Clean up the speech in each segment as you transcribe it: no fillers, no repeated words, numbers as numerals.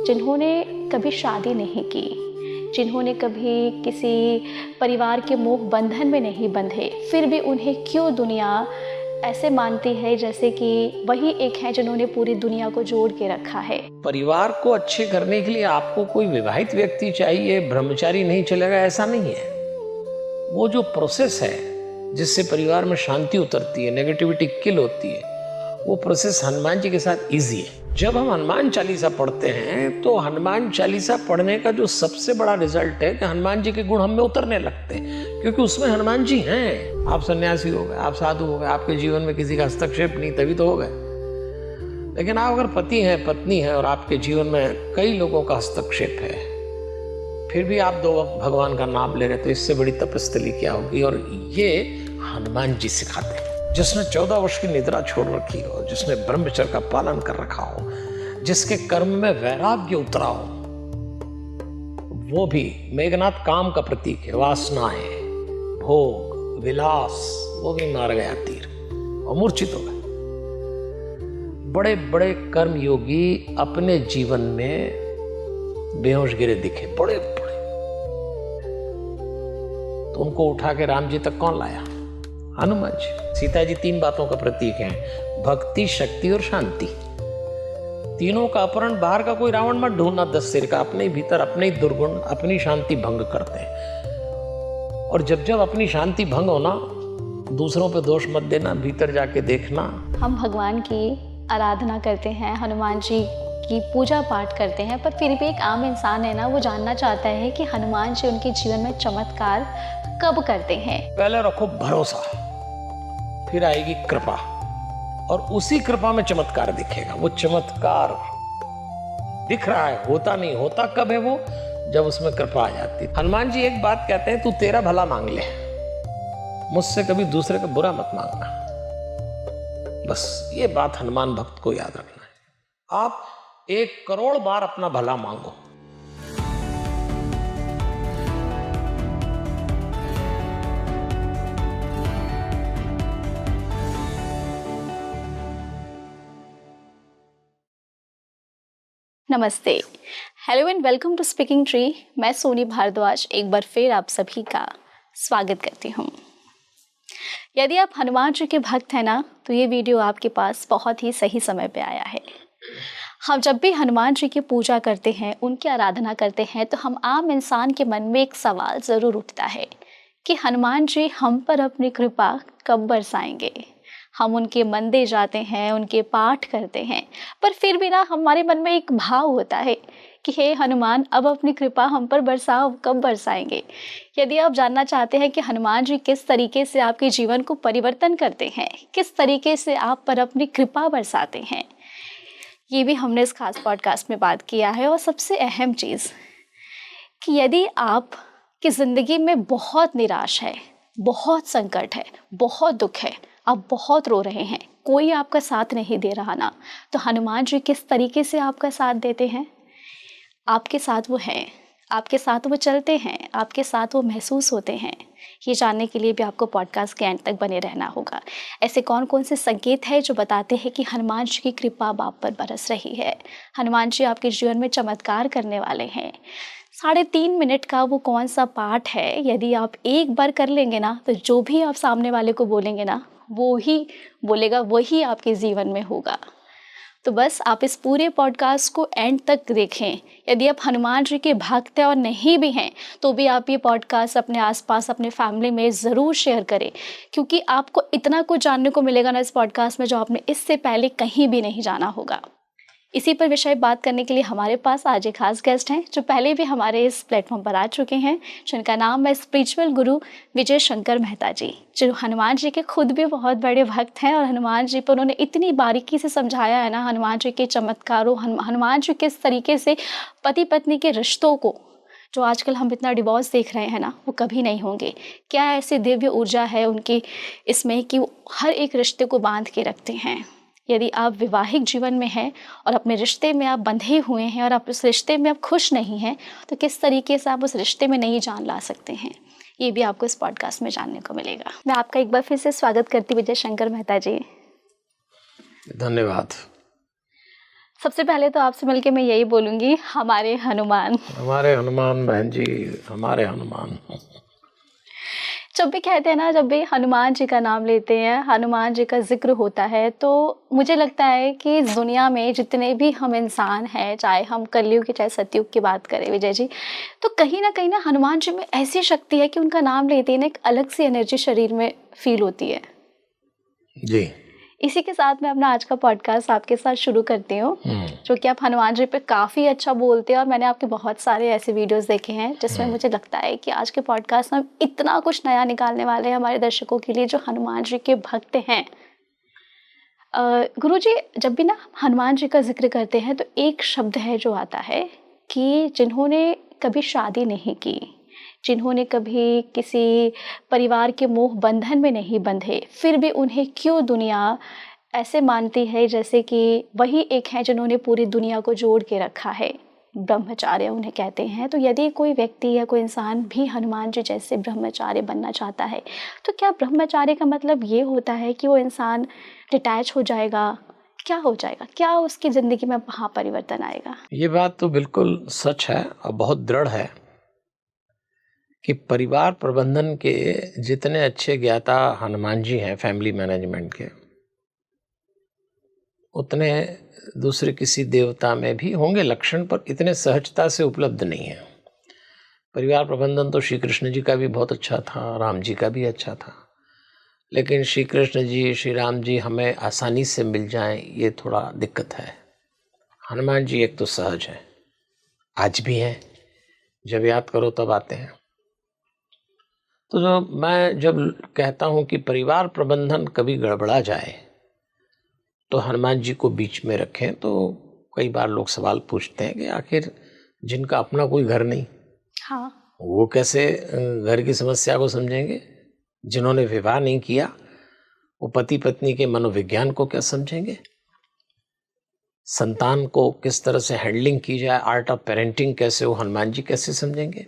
जिन्होंने कभी शादी नहीं की, जिन्होंने कभी किसी परिवार के मोह बंधन में नहीं बंधे, फिर भी उन्हें क्यों दुनिया ऐसे मानती है जैसे कि वही एक है जिन्होंने पूरी दुनिया को जोड़ के रखा है। परिवार को अच्छे करने के लिए आपको कोई विवाहित व्यक्ति चाहिए, ब्रह्मचारी नहीं चलेगा, ऐसा नहीं है। वो जो प्रोसेस है जिससे परिवार में शांति उतरती है, नेगेटिविटी किल होती है, वो प्रोसेस हनुमान जी के साथ इजी है। जब हम हनुमान चालीसा पढ़ते हैं तो हनुमान चालीसा पढ़ने का जो सबसे बड़ा रिजल्ट है कि हनुमान जी के गुण हम में उतरने लगते हैं, क्योंकि उसमें हनुमान जी हैं। आप सन्यासी हो गए, आप साधु हो गए, आपके जीवन में किसी का हस्तक्षेप नहीं, तभी तो हो गए। लेकिन आप अगर पति हैं, पत्नी है और आपके जीवन में कई लोगों का हस्तक्षेप है, फिर भी आप दो वक्त भगवान का नाम ले रहे, तो इससे बड़ी तपस्या क्या होगी। और ये हनुमान जी सिखाते हैं। जिसने 14 वर्ष की निद्रा छोड़ रखी हो, जिसने ब्रह्मचर्य का पालन कर रखा हो, जिसके कर्म में वैराग्य उतरा हो, वो भी मेघनाथ काम का प्रतीक है। वासनाएं, भोग, विलास, वो भी मार गया तीर और मूर्छित हो गए। बड़े बड़े कर्म योगी अपने जीवन में बेहोश गिरे दिखे, बड़े बड़े, तो उनको उठा के राम जी तक कौन लाया? हनुमान जी। सीता जी 3 बातों का प्रतीक हैं, भक्ति, शक्ति और शांति। तीनों का अपहरण बाहर का कोई रावण मत ढूंढना 10 सिर का, अपने भीतर अपने ही दुर्गुण, अपनी शांति भंग करते हैं। और जब जब अपनी शांति भंग होना, दूसरों पे दोष मत देना, भीतर जाके देखना। हम भगवान की आराधना करते हैं, हनुमान जी की पूजा पाठ करते हैं, पर फिर भी एक आम इंसान है ना, वो जानना चाहता है कि हनुमान जी उनके जीवन में चमत्कार कब करते हैं। पहले रखो भरोसा, फिर आएगी कृपा, और उसी कृपा में चमत्कार दिखेगा। वो चमत्कार दिख रहा है, होता नहीं। होता कब है वो? जब उसमें कृपा आ जाती। हनुमान जी एक बात कहते हैं, तू तेरा भला मांग ले, मुझसे कभी दूसरे का बुरा मत मांगना। बस ये बात हनुमान भक्त को याद रखना है। आप 1 करोड़ बार अपना भला मांगो, नमस्ते, hello and welcome to speaking tree. मैं सोनी भारद्वाज एक बार फिर आप सभी का स्वागत करती हूँ। यदि आप हनुमान जी के भक्त हैं ना, तो ये वीडियो आपके पास बहुत ही सही समय पे आया है। हम जब भी हनुमान जी की पूजा करते हैं, उनकी आराधना करते हैं, तो हम आम इंसान के मन में एक सवाल ज़रूर उठता है कि हनुमान जी हम पर अपनी कृपा कब बरसाएंगे। हम उनके मंदिर जाते हैं, उनके पाठ करते हैं, पर फिर भी ना हमारे मन में एक भाव होता है कि हे हनुमान, अब अपनी कृपा हम पर बरसाओ, कब बरसाएंगे। यदि आप जानना चाहते हैं कि हनुमान जी किस तरीके से आपके जीवन को परिवर्तन करते हैं, किस तरीके से आप पर अपनी कृपा बरसाते हैं, ये भी हमने इस खास पॉडकास्ट में बात किया है। और सबसे अहम चीज़ कि यदि आप की ज़िंदगी में बहुत निराश है, बहुत संकट है, बहुत दुख है, आप बहुत रो रहे हैं, कोई आपका साथ नहीं दे रहा ना, तो हनुमान जी किस तरीके से आपका साथ देते हैं? आपके साथ वो हैं, आपके साथ वो चलते हैं, आपके साथ वो महसूस होते हैं। ये जानने के लिए भी आपको पॉडकास्ट के एंड तक बने रहना होगा। ऐसे कौन कौन से संकेत हैं जो बताते हैं कि हनुमान जी की कृपा आप पर बरस रही है, हनुमान जी आपके जीवन में चमत्कार करने वाले हैं। 3.5 मिनट का वो कौन सा पाठ है, यदि आप एक बार कर लेंगे ना, तो जो भी आप सामने वाले को बोलेंगे ना, वो ही बोलेगा, वही आपके जीवन में होगा। तो बस आप इस पूरे पॉडकास्ट को एंड तक देखें। यदि आप हनुमान जी के भक्त हैं और नहीं भी हैं, तो भी आप ये पॉडकास्ट अपने आसपास, अपने फैमिली में ज़रूर शेयर करें, क्योंकि आपको इतना कुछ जानने को मिलेगा ना इस पॉडकास्ट में, जो आपने इससे पहले कहीं भी नहीं जाना होगा। इसी पर विषय बात करने के लिए हमारे पास आज एक खास गेस्ट हैं, जो पहले भी हमारे इस प्लेटफॉर्म पर आ चुके हैं, जिनका नाम है स्पिरिचुअल गुरु विजय शंकर मेहता जी, जो हनुमान जी के खुद भी बहुत बड़े भक्त हैं। और हनुमान जी पर उन्होंने इतनी बारीकी से समझाया है ना, हनुमान जी के चमत्कारों, हनुमान जी किस तरीके से पति पत्नी के रिश्तों को, जो आजकल हम इतना डिवोर्स देख रहे हैं ना, वो कभी नहीं होंगे। क्या ऐसी दिव्य ऊर्जा है उनकी इसमें कि वो हर एक रिश्ते को बांध के रखते हैं। यदि आप विवाहिक जीवन में हैं और अपने रिश्ते में आप बंधे हुए हैं और आप उस रिश्ते में आप खुश नहीं हैं, तो किस तरीके से आप उस रिश्ते में नई जान ला सकते हैं, ये भी आपको इस पॉडकास्ट में जानने को मिलेगा। मैं आपका एक बार फिर से स्वागत करती हूँ विजय शंकर मेहता जी। धन्यवाद। सबसे पहले तो आपसे मिलके मैं यही बोलूँगी, हमारे हनुमान। हमारे हनुमान बहन जी, हमारे हनुमान। जब भी कहते हैं ना, जब भी हनुमान जी का नाम लेते हैं, हनुमान जी का ज़िक्र होता है, तो मुझे लगता है कि दुनिया में जितने भी हम इंसान हैं, चाहे हम कलयुग की चाहे सतयुग की बात करें विजय जी, तो कहीं न ना हनुमान जी में ऐसी शक्ति है कि उनका नाम लेते ही ना एक अलग सी एनर्जी शरीर में फ़ील होती है। जी। इसी के साथ मैं अपना आज का पॉडकास्ट आपके साथ शुरू करती हूँ, जो कि आप हनुमान जी पे काफ़ी अच्छा बोलते हैं और मैंने आपके बहुत सारे ऐसे वीडियोस देखे हैं जिसमें मुझे लगता है कि आज के पॉडकास्ट में हम इतना कुछ नया निकालने वाले हैं हमारे दर्शकों के लिए जो हनुमान जी के भक्त हैं। गुरुजी, जब भी ना हनुमान जी का जिक्र करते हैं तो एक शब्द है जो आता है कि जिन्होंने कभी शादी नहीं की, जिन्होंने कभी किसी परिवार के मोह बंधन में नहीं बंधे, फिर भी उन्हें क्यों दुनिया ऐसे मानती है जैसे कि वही एक हैं जिन्होंने पूरी दुनिया को जोड़ के रखा है। ब्रह्मचार्य उन्हें कहते हैं। तो यदि कोई व्यक्ति या कोई इंसान भी हनुमान जी जैसे ब्रह्मचार्य बनना चाहता है, तो क्या ब्रह्मचार्य का मतलब ये होता है कि वो इंसान डिटैच हो जाएगा? क्या हो जाएगा? क्या उसकी ज़िंदगी में वहाँ परिवर्तन आएगा? ये बात तो बिल्कुल सच है और बहुत दृढ़ है कि परिवार प्रबंधन के जितने अच्छे ज्ञाता हनुमान जी हैं फैमिली मैनेजमेंट के, उतने दूसरे किसी देवता में भी होंगे लक्षण, पर इतने सहजता से उपलब्ध नहीं है। परिवार प्रबंधन तो श्री कृष्ण जी का भी बहुत अच्छा था, राम जी का भी अच्छा था, लेकिन श्री कृष्ण जी, श्री राम जी हमें आसानी से मिल जाएं, ये थोड़ा दिक्कत है। हनुमान जी एक तो सहज है, आज भी हैं, जब याद करो तब आते हैं। तो मैं जब कहता हूँ कि परिवार प्रबंधन कभी गड़बड़ा जाए तो हनुमान जी को बीच में रखें, तो कई बार लोग सवाल पूछते हैं कि आखिर जिनका अपना कोई घर नहीं, हाँ, वो कैसे घर की समस्या को समझेंगे? जिन्होंने विवाह नहीं किया, वो पति पत्नी के मनोविज्ञान को क्या समझेंगे? संतान को किस तरह से हैंडलिंग की जाए, आर्ट ऑफ पेरेंटिंग कैसे, वो हनुमान जी कैसे समझेंगे?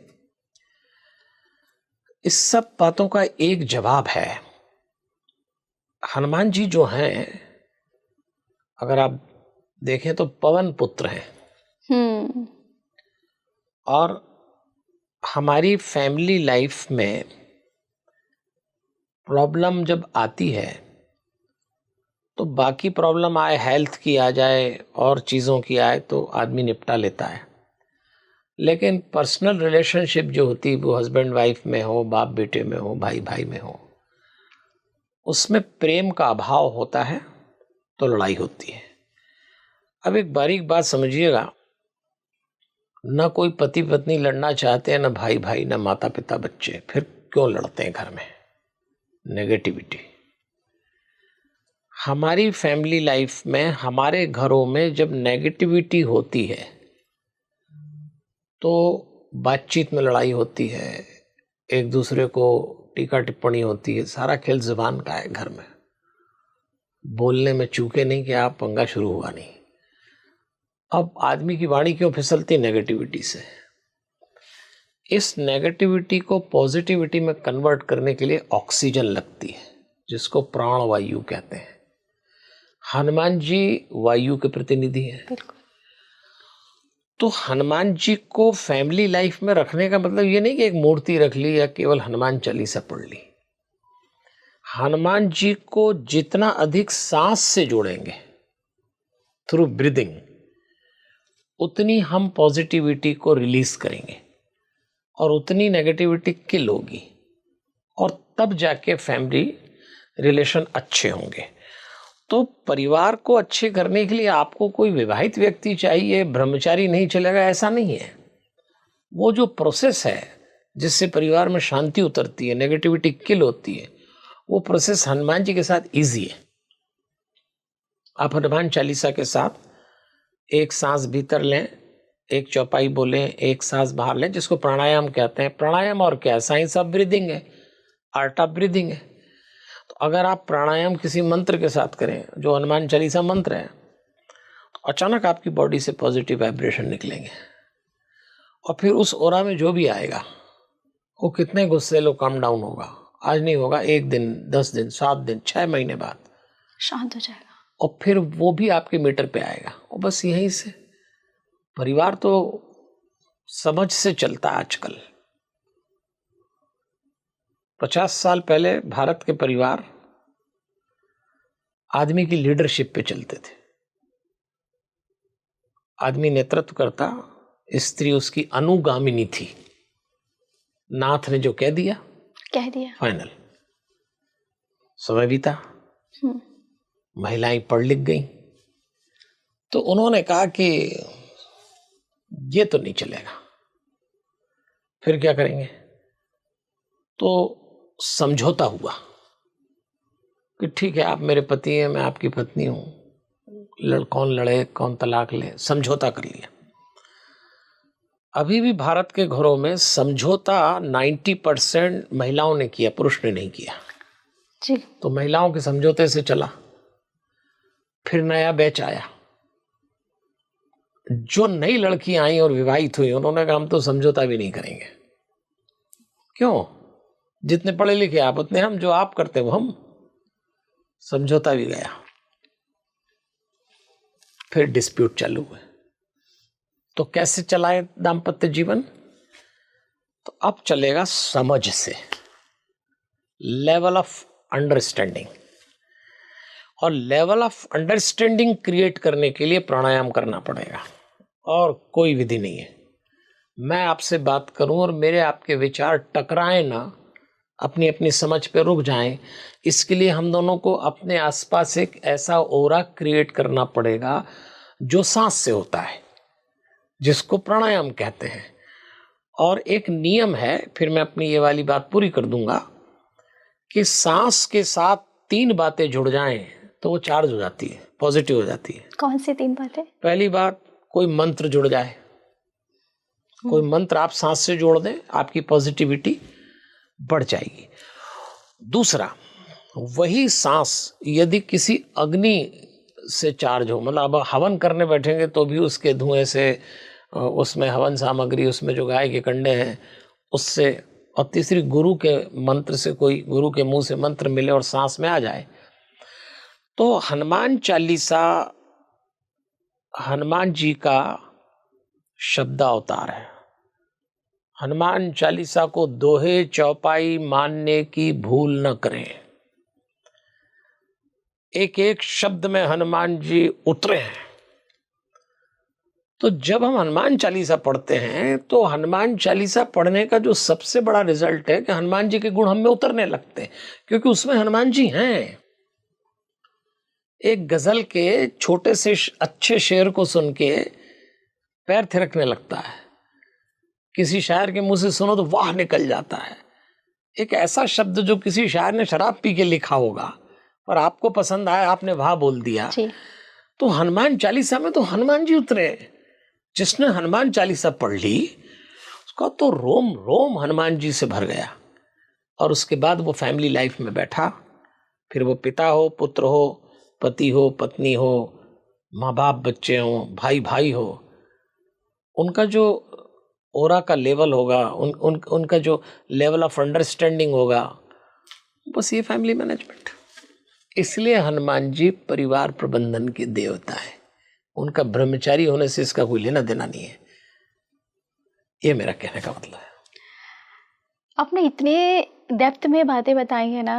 इस सब बातों का एक जवाब है। हनुमान जी जो हैं, अगर आप देखें तो पवन पुत्र हैं। और हमारी फैमिली लाइफ में प्रॉब्लम जब आती है तो बाकी प्रॉब्लम आए, हेल्थ की आ जाए और चीज़ों की आए, तो आदमी निपटा लेता है। लेकिन पर्सनल रिलेशनशिप जो होती है, वो हस्बैंड वाइफ में हो, बाप बेटे में हो, भाई भाई में हो, उसमें प्रेम का अभाव होता है तो लड़ाई होती है। अब एक बारीक बात समझिएगा, न कोई पति पत्नी लड़ना चाहते हैं, न भाई भाई, न माता पिता बच्चे, फिर क्यों लड़ते हैं घर में? नेगेटिविटी। हमारी फैमिली लाइफ में, हमारे घरों में जब नेगेटिविटी होती है तो बातचीत में लड़ाई होती है, एक दूसरे को टीका टिप्पणी होती है, सारा खेल जुबान का है घर में। बोलने में चूके नहीं कि आप, पंगा शुरू हुआ नहीं। अब आदमी की वाणी क्यों फिसलती? नेगेटिविटी से। इस नेगेटिविटी को पॉजिटिविटी में कन्वर्ट करने के लिए ऑक्सीजन लगती है, जिसको प्राण वायु कहते हैं। हनुमान जी वायु के प्रतिनिधि हैं। तो हनुमान जी को फैमिली लाइफ में रखने का मतलब ये नहीं कि एक मूर्ति रख ली या केवल हनुमान चालीसा पढ़ ली। हनुमान जी को जितना अधिक सांस से जोड़ेंगे थ्रू ब्रीदिंग, उतनी हम पॉजिटिविटी को रिलीज करेंगे और उतनी नेगेटिविटी किल होगी, और तब जाके फैमिली रिलेशन अच्छे होंगे। तो परिवार को अच्छे करने के लिए आपको कोई विवाहित व्यक्ति चाहिए, ब्रह्मचारी नहीं चलेगा, ऐसा नहीं है। वो जो प्रोसेस है जिससे परिवार में शांति उतरती है, नेगेटिविटी किल होती है, वो प्रोसेस हनुमान जी के साथ इजी है। आप हनुमान चालीसा के साथ एक सांस भीतर लें, एक चौपाई बोलें, एक सांस बाहर लें, जिसको प्राणायाम कहते हैं। प्राणायाम और क्या, साइंस ऑफ ब्रीदिंग है, आर्ट ऑफ ब्रीदिंग है। तो अगर आप प्राणायाम किसी मंत्र के साथ करें, जो हनुमान चालीसा मंत्र है, तो अचानक आपकी बॉडी से पॉजिटिव वाइब्रेशन निकलेंगे, और फिर उस ओरा में जो भी आएगा, वो कितने गुस्से लो काम डाउन होगा। आज नहीं होगा, 1 दिन, 10 दिन, 7 दिन, 6 महीने बाद शांत हो जाएगा, और फिर वो भी आपके मीटर पे आएगा। और बस यहीं से परिवार तो समझ से चलता है आजकल। 50 साल पहले भारत के परिवार आदमी की लीडरशिप पे चलते थे। आदमी नेतृत्व करता, स्त्री उसकी अनुगामिनी थी। नाथ ने जो कह दिया फाइनल। समय बीता, महिलाएं पढ़ लिख गई, तो उन्होंने कहा कि ये तो नहीं चलेगा, फिर क्या करेंगे? तो समझौता हुआ कि ठीक है, आप मेरे पति हैं, मैं आपकी पत्नी हूं, कौन लड़े कौन तलाक ले, समझौता कर लिया। अभी भी भारत के घरों में समझौता 90% महिलाओं ने किया, पुरुष ने नहीं किया जी। तो महिलाओं के समझौते से चला। फिर नया बैच आया, जो नई लड़कियां आई और विवाहित हुई, उन्होंने कहा हम तो समझौता भी नहीं करेंगे। क्यों? जितने पढ़े लिखे आप उतने हम, जो आप करते वो हम। समझौता भी गया। फिर डिस्प्यूट चालू हुए। तो कैसे चलाए दाम्पत्य जीवन? तो अब चलेगा समझ से, लेवल ऑफ अंडरस्टैंडिंग। और लेवल ऑफ अंडरस्टैंडिंग क्रिएट करने के लिए प्राणायाम करना पड़ेगा, और कोई विधि नहीं है। मैं आपसे बात करूं और मेरे आपके विचार टकराएं ना, अपनी अपनी समझ पे रुक जाएं, इसके लिए हम दोनों को अपने आसपास एक ऐसा ओरा क्रिएट करना पड़ेगा जो सांस से होता है, जिसको प्राणायाम कहते हैं। और एक नियम है, फिर मैं अपनी ये वाली बात पूरी कर दूंगा, कि सांस के साथ 3 बातें जुड़ जाएं तो वो चार्ज हो जाती है, पॉजिटिव हो जाती है। कौन सी 3 बातें? पहली बात, कोई मंत्र जुड़ जाए, कोई मंत्र आप सांस से जोड़ दें, आपकी पॉजिटिविटी बढ़ जाएगी। दूसरा, वही सांस यदि किसी अग्नि से चार्ज हो, मतलब अब हवन करने बैठेंगे तो भी उसके धुएं से, उसमें हवन सामग्री, उसमें जो गाय के कंडे हैं उससे, और तीसरी गुरु के मंत्र से, कोई गुरु के मुंह से मंत्र मिले और सांस में आ जाए। तो हनुमान चालीसा हनुमान जी का शब्दावतार है। हनुमान चालीसा को दोहे चौपाई मानने की भूल न करें। एक एक शब्द में हनुमान जी उतरे हैं। तो जब हम हनुमान चालीसा पढ़ते हैं तो हनुमान चालीसा पढ़ने का जो सबसे बड़ा रिजल्ट है कि हनुमान जी के गुण हम में उतरने लगते हैं, क्योंकि उसमें हनुमान जी हैं। एक गजल के छोटे से अच्छे शेर को सुन के पैर थिरकने लगता है, किसी शायर के मुंह से सुनो तो वाह निकल जाता है। एक ऐसा शब्द जो किसी शायर ने शराब पी के लिखा होगा और आपको पसंद आया, आपने वाह बोल दिया। तो हनुमान चालीसा में तो हनुमान जी उतरे। जिसने हनुमान चालीसा पढ़ ली उसका तो रोम रोम हनुमान जी से भर गया। और उसके बाद वो फैमिली लाइफ में बैठा, फिर वो पिता हो, पुत्र हो, पति हो, पत्नी हो, माँ बाप, बच्चे हो, भाई भाई हो, उनका जो ओरा का लेवल होगा, उनका जो लेवल ऑफ अंडरस्टैंडिंग होगा, बस ये फैमिली मैनेजमेंट। इसलिए हनुमान जी परिवार प्रबंधन के देवता है। उनका ब्रह्मचारी होने से इसका कोई लेना देना नहीं है। ये मेरा कहने का मतलब है। आपने इतने डेप्थ में बातें बताई है ना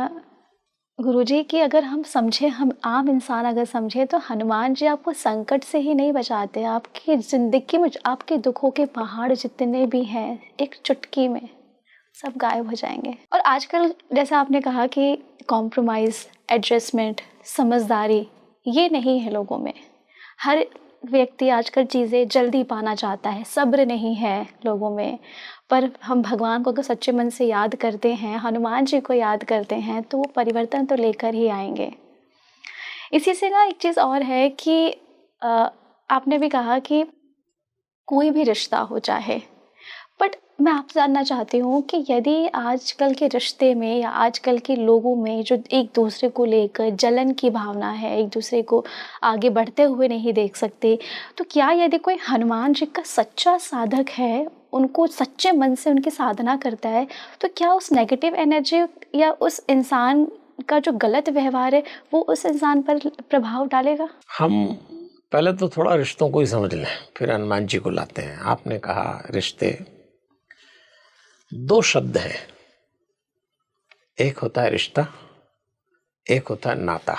गुरुजी, कि अगर हम समझे, हम आम इंसान अगर समझे, तो हनुमान जी आपको संकट से ही नहीं बचाते, आपकी ज़िंदगी में आपके दुखों के पहाड़ जितने भी हैं एक चुटकी में सब गायब हो जाएंगे। और आजकल जैसा आपने कहा कि कॉम्प्रोमाइज़, एडजस्टमेंट, समझदारी ये नहीं है लोगों में। हर व्यक्ति आजकल चीज़ें जल्दी पाना चाहता है, सब्र नहीं है लोगों में। पर हम भगवान को अगर सच्चे मन से याद करते हैं, हनुमान जी को याद करते हैं, तो वो परिवर्तन तो लेकर ही आएंगे। इसी से ना एक चीज़ और है कि आपने भी कहा कि कोई भी रिश्ता हो चाहे, बट मैं आपसे जानना चाहती हूँ कि यदि आजकल के रिश्ते में या आजकल के लोगों में जो एक दूसरे को लेकर जलन की भावना है, एक दूसरे को आगे बढ़ते हुए नहीं देख सकते, तो क्या यदि कोई हनुमान जी का सच्चा साधक है, उनको सच्चे मन से उनकी साधना करता है, तो क्या उस नेगेटिव एनर्जी या उस इंसान का जो गलत व्यवहार है वो उस इंसान पर प्रभाव डालेगा? हम पहले तो थोड़ा रिश्तों को ही समझ लें, फिर हनुमान जी को लाते हैं। आपने कहा रिश्ते, दो शब्द हैं, एक होता है रिश्ता, एक होता है नाता।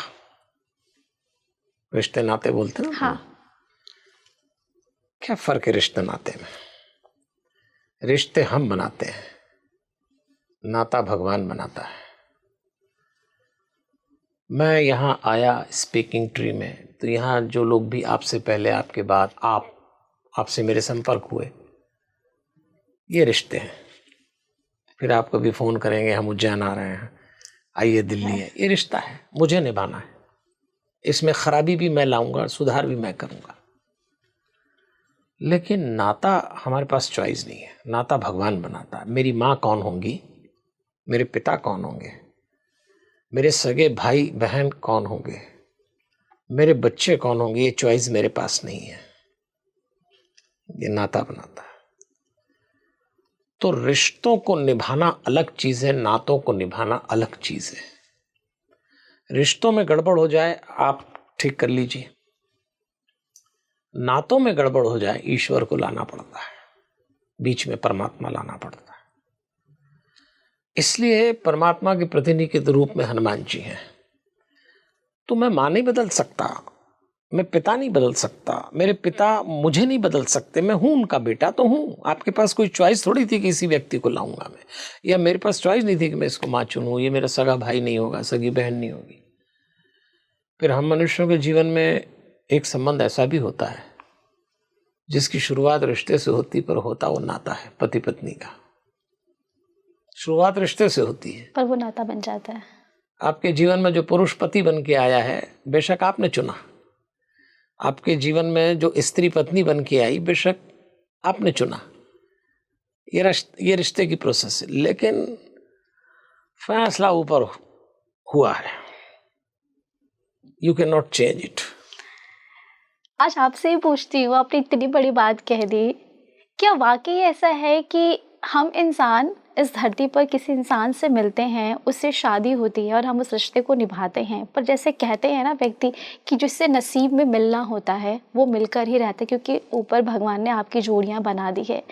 रिश्ते नाते बोलते हैं ना। हाँ। क्या फर्क है रिश्ते नाते में? रिश्ते हम बनाते हैं, नाता भगवान बनाता है। मैं यहाँ आया स्पीकिंग ट्री में, तो यहाँ जो लोग भी आपसे पहले, आपके बाद, आपसे मेरे संपर्क हुए, ये रिश्ते हैं। फिर आप कभी फ़ोन करेंगे, हम उज्जैन आ रहे हैं, आइए दिल्ली है, ये रिश्ता है, मुझे निभाना है। इसमें खराबी भी मैं लाऊंगा, सुधार भी मैं करूंगा। लेकिन नाता हमारे पास चॉइस नहीं है, नाता भगवान बनाता है। मेरी माँ कौन होंगी, मेरे पिता कौन होंगे, मेरे सगे भाई बहन कौन होंगे, मेरे बच्चे कौन होंगे, ये चॉइस मेरे पास नहीं है, ये नाता बनाता है। तो रिश्तों को निभाना अलग चीज है, नातों को निभाना अलग चीज है। रिश्तों में गड़बड़ हो जाए आप ठीक कर लीजिए, नातों में गड़बड़ हो जाए ईश्वर को लाना पड़ता है, बीच में परमात्मा लाना पड़ता है। इसलिए परमात्मा के प्रतिनिधि के रूप में हनुमान जी हैं। तो मैं मां नहीं बदल सकता, मैं पिता नहीं बदल सकता, मेरे पिता मुझे नहीं बदल सकते, मैं हूं उनका बेटा तो हूं। आपके पास कोई चॉइस थोड़ी थी कि इसी व्यक्ति को लाऊंगा मैं, या मेरे पास चॉइस नहीं थी कि मैं इसको मां चुनूं, ये मेरा सगा भाई नहीं होगा, सगी बहन नहीं होगी। फिर हम मनुष्यों के जीवन में एक संबंध ऐसा भी होता है जिसकी शुरुआत रिश्ते से होती, पर होता वो नाता है, पति पत्नी का। शुरुआत रिश्ते से होती है, पर वो नाता बन जाता है। आपके जीवन में जो पुरुष पति बन के आया है, बेशक आपने चुना। आपके जीवन में जो स्त्री पत्नी बन के आई, बेशक आपने चुना। ये रिश्ते की प्रोसेस है, लेकिन फैसला ऊपर हुआ है, you can not change it. आज आपसे ही पूछती हूँ, आपने इतनी बड़ी बात कह दी, क्या वाकई ऐसा है कि हम इंसान इस धरती पर किसी इंसान से मिलते हैं, उससे शादी होती है और हम उस रिश्ते को निभाते हैं, पर जैसे कहते हैं ना व्यक्ति कि जिससे नसीब में मिलना होता है वो मिलकर ही रहता है, क्योंकि ऊपर भगवान ने आपकी जोड़ियां बना दी है।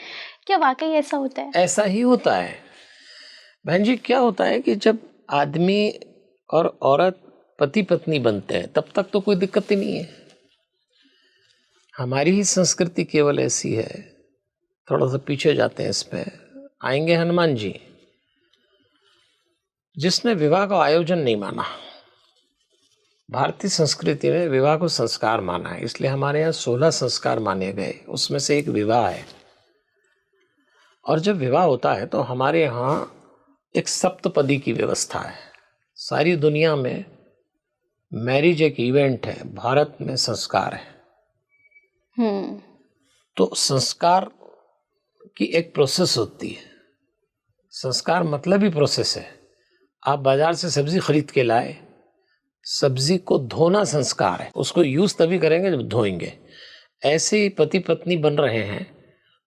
क्या वाकई ऐसा होता है? ऐसा ही होता है बहन जी। क्या होता है कि जब आदमी और औरत पति पत्नी बनते हैं, तब तक तो कोई दिक्कत ही नहीं है। हमारी ही संस्कृति केवल ऐसी है, थोड़ा सा पीछे जाते हैं, इस पे आएंगे हनुमान जी, जिसने विवाह का आयोजन नहीं माना। भारतीय संस्कृति में विवाह को संस्कार माना है, इसलिए हमारे यहाँ 16 संस्कार माने गए, उसमें से एक विवाह है। और जब विवाह होता है तो हमारे यहाँ एक सप्तपदी की व्यवस्था है। सारी दुनिया में मैरिज एक इवेंट है, भारत में संस्कार है। तो संस्कार की एक प्रोसेस होती है। संस्कार मतलब ही प्रोसेस है। आप बाजार से सब्जी खरीद के लाए, सब्जी को धोना संस्कार है, उसको यूज तभी करेंगे जब धोएंगे। ऐसे ही पति पत्नी बन रहे हैं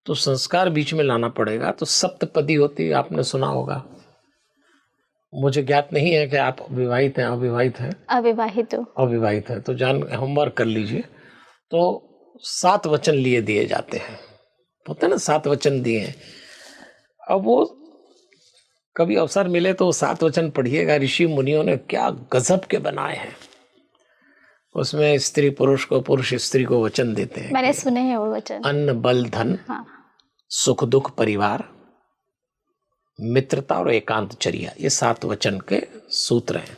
तो संस्कार बीच में लाना पड़ेगा। तो सप्तपदी होती है, आपने सुना होगा। मुझे ज्ञात नहीं है कि आप विवाहित हैं, अविवाहित हैं। अविवाहित है तो जान होमवर्क कर लीजिए। तो 7 वचन लिए दिए जाते हैं, होता है ना, 7 वचन दिए हैं। अब वो कभी अवसर मिले तो 7 वचन पढ़िएगा। ऋषि मुनियों ने क्या गजब के बनाए हैं। उसमें स्त्री पुरुष को, पुरुष स्त्री को वचन देते हैं। मैंने सुने हैं वो वचन। अन्न बल धन, हाँ। सुख दुख परिवार, मित्रता और एकांतचर्या, ये 7 वचन के सूत्र हैं।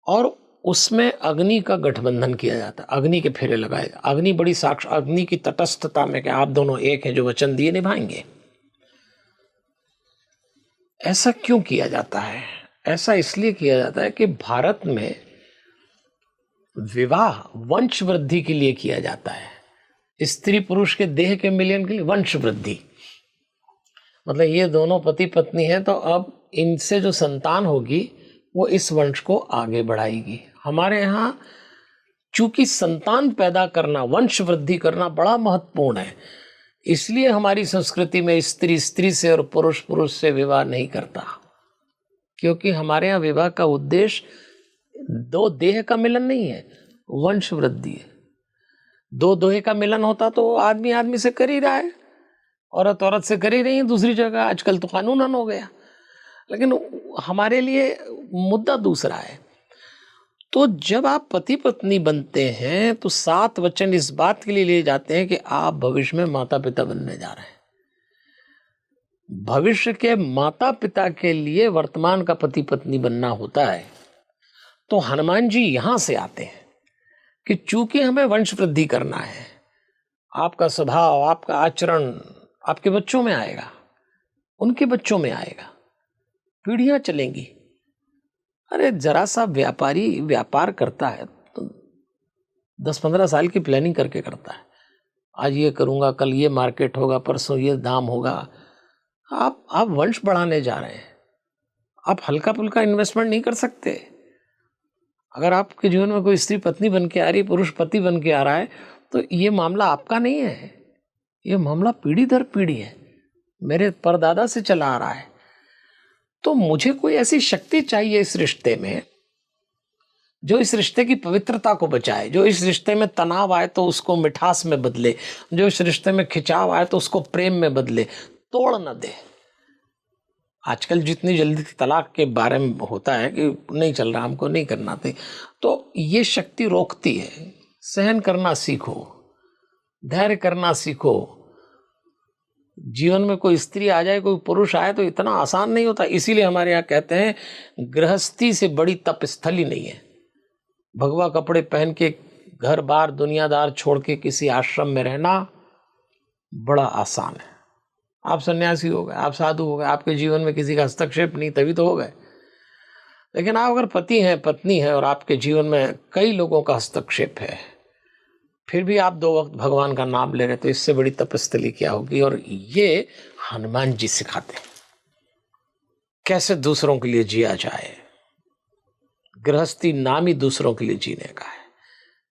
और उसमें अग्नि का गठबंधन किया जाता है, अग्नि के फेरे लगाए। अग्नि बड़ी साक्ष, अग्नि की तटस्थता में कि आप दोनों एक हैं, जो वचन दिए निभाएंगे। ऐसा क्यों किया जाता है? ऐसा इसलिए किया जाता है कि भारत में विवाह वंश वृद्धि के लिए किया जाता है। स्त्री पुरुष के देह के मिलन के लिए वंश वृद्धि, मतलब ये दोनों पति पत्नी हैं, तो अब इनसे जो संतान होगी वो इस वंश को आगे बढ़ाएगी। हमारे यहाँ चूंकि संतान पैदा करना, वंश वृद्धि करना बड़ा महत्वपूर्ण है, इसलिए हमारी संस्कृति में स्त्री स्त्री से और पुरुष पुरुष से विवाह नहीं करता। क्योंकि हमारे यहाँ विवाह का उद्देश्य 2 देह का मिलन नहीं है, वंश वृद्धि है। दो दोहे का मिलन होता तो आदमी आदमी से कर ही रहा है, औरत औरत से कर ही रही है दूसरी जगह, आजकल तो कानूनन हो गया। लेकिन हमारे लिए मुद्दा दूसरा है। तो जब आप पति पत्नी बनते हैं तो 7 वचन इस बात के लिए लिए जाते हैं कि आप भविष्य में माता पिता बनने जा रहे हैं। भविष्य के माता पिता के लिए वर्तमान का पति पत्नी बनना होता है। तो हनुमान जी यहां से आते हैं कि चूंकि हमें वंश वृद्धि करना है, आपका स्वभाव, आपका आचरण आपके बच्चों में आएगा, उनके बच्चों में आएगा, पीढ़ियां चलेंगी। अरे जरा सा व्यापारी व्यापार करता है तो 10-15 साल की प्लानिंग करके करता है। आज ये करूंगा, कल ये मार्केट होगा, परसों ये दाम होगा। आप वंश बढ़ाने जा रहे हैं, आप हल्का फुल्का इन्वेस्टमेंट नहीं कर सकते। अगर आपके जीवन में कोई स्त्री पत्नी बन के आ रही, पुरुष पति बन के आ रहा है, तो ये मामला आपका नहीं है, ये मामला पीढ़ी दर पीढ़ी है, मेरे परदादा से चला आ रहा है। तो मुझे कोई ऐसी शक्ति चाहिए इस रिश्ते में जो इस रिश्ते की पवित्रता को बचाए, जो इस रिश्ते में तनाव आए तो उसको मिठास में बदले, जो इस रिश्ते में खिंचाव आए तो उसको प्रेम में बदले, तोड़ न दे। आजकल जितनी जल्दी तलाक के बारे में होता है कि नहीं चल रहा, हमको नहीं करना था, तो ये शक्ति रोकती है। सहन करना सीखो, धैर्य करना सीखो। जीवन में कोई स्त्री आ जाए, कोई पुरुष आए तो इतना आसान नहीं होता। इसीलिए हमारे यहाँ कहते हैं गृहस्थी से बड़ी तपस्थली नहीं है। भगवा कपड़े पहन के घर बार दुनियादार छोड़ के किसी आश्रम में रहना बड़ा आसान है। आप सन्यासी हो गए, आप साधु हो गए, आपके जीवन में किसी का हस्तक्षेप नहीं, तभी तो हो गए। लेकिन आप अगर पति हैं, पत्नी हैं और आपके जीवन में कई लोगों का हस्तक्षेप है, फिर भी आप 2 वक्त भगवान का नाम ले रहे, तो इससे बड़ी तपस्थली क्या होगी। और ये हनुमान जी सिखाते हैं कैसे दूसरों के लिए जिया जाए। गृहस्थी नाम ही दूसरों के लिए जीने का है।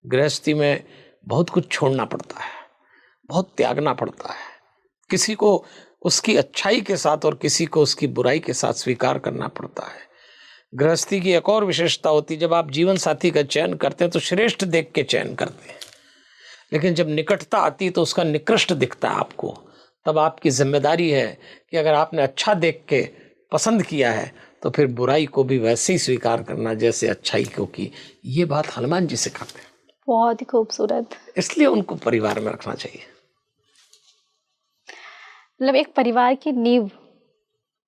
गृहस्थी में बहुत कुछ छोड़ना पड़ता है, बहुत त्यागना पड़ता है। किसी को उसकी अच्छाई के साथ और किसी को उसकी बुराई के साथ स्वीकार करना पड़ता है। गृहस्थी की एक और विशेषता होती है, जब आप जीवन साथी का चयन करते हैं तो श्रेष्ठ देख के चयन करते हैं, लेकिन जब निकटता आती है तो उसका निकृष्ट दिखता है आपको। तब आपकी जिम्मेदारी है कि अगर आपने अच्छा देख के पसंद किया है तो फिर बुराई को भी वैसे ही स्वीकार करना जैसे अच्छाई को की। ये बात हनुमान जी सिखाते हैं। बहुत ही खूबसूरत। इसलिए उनको परिवार में रखना चाहिए। मतलब एक परिवार की नींव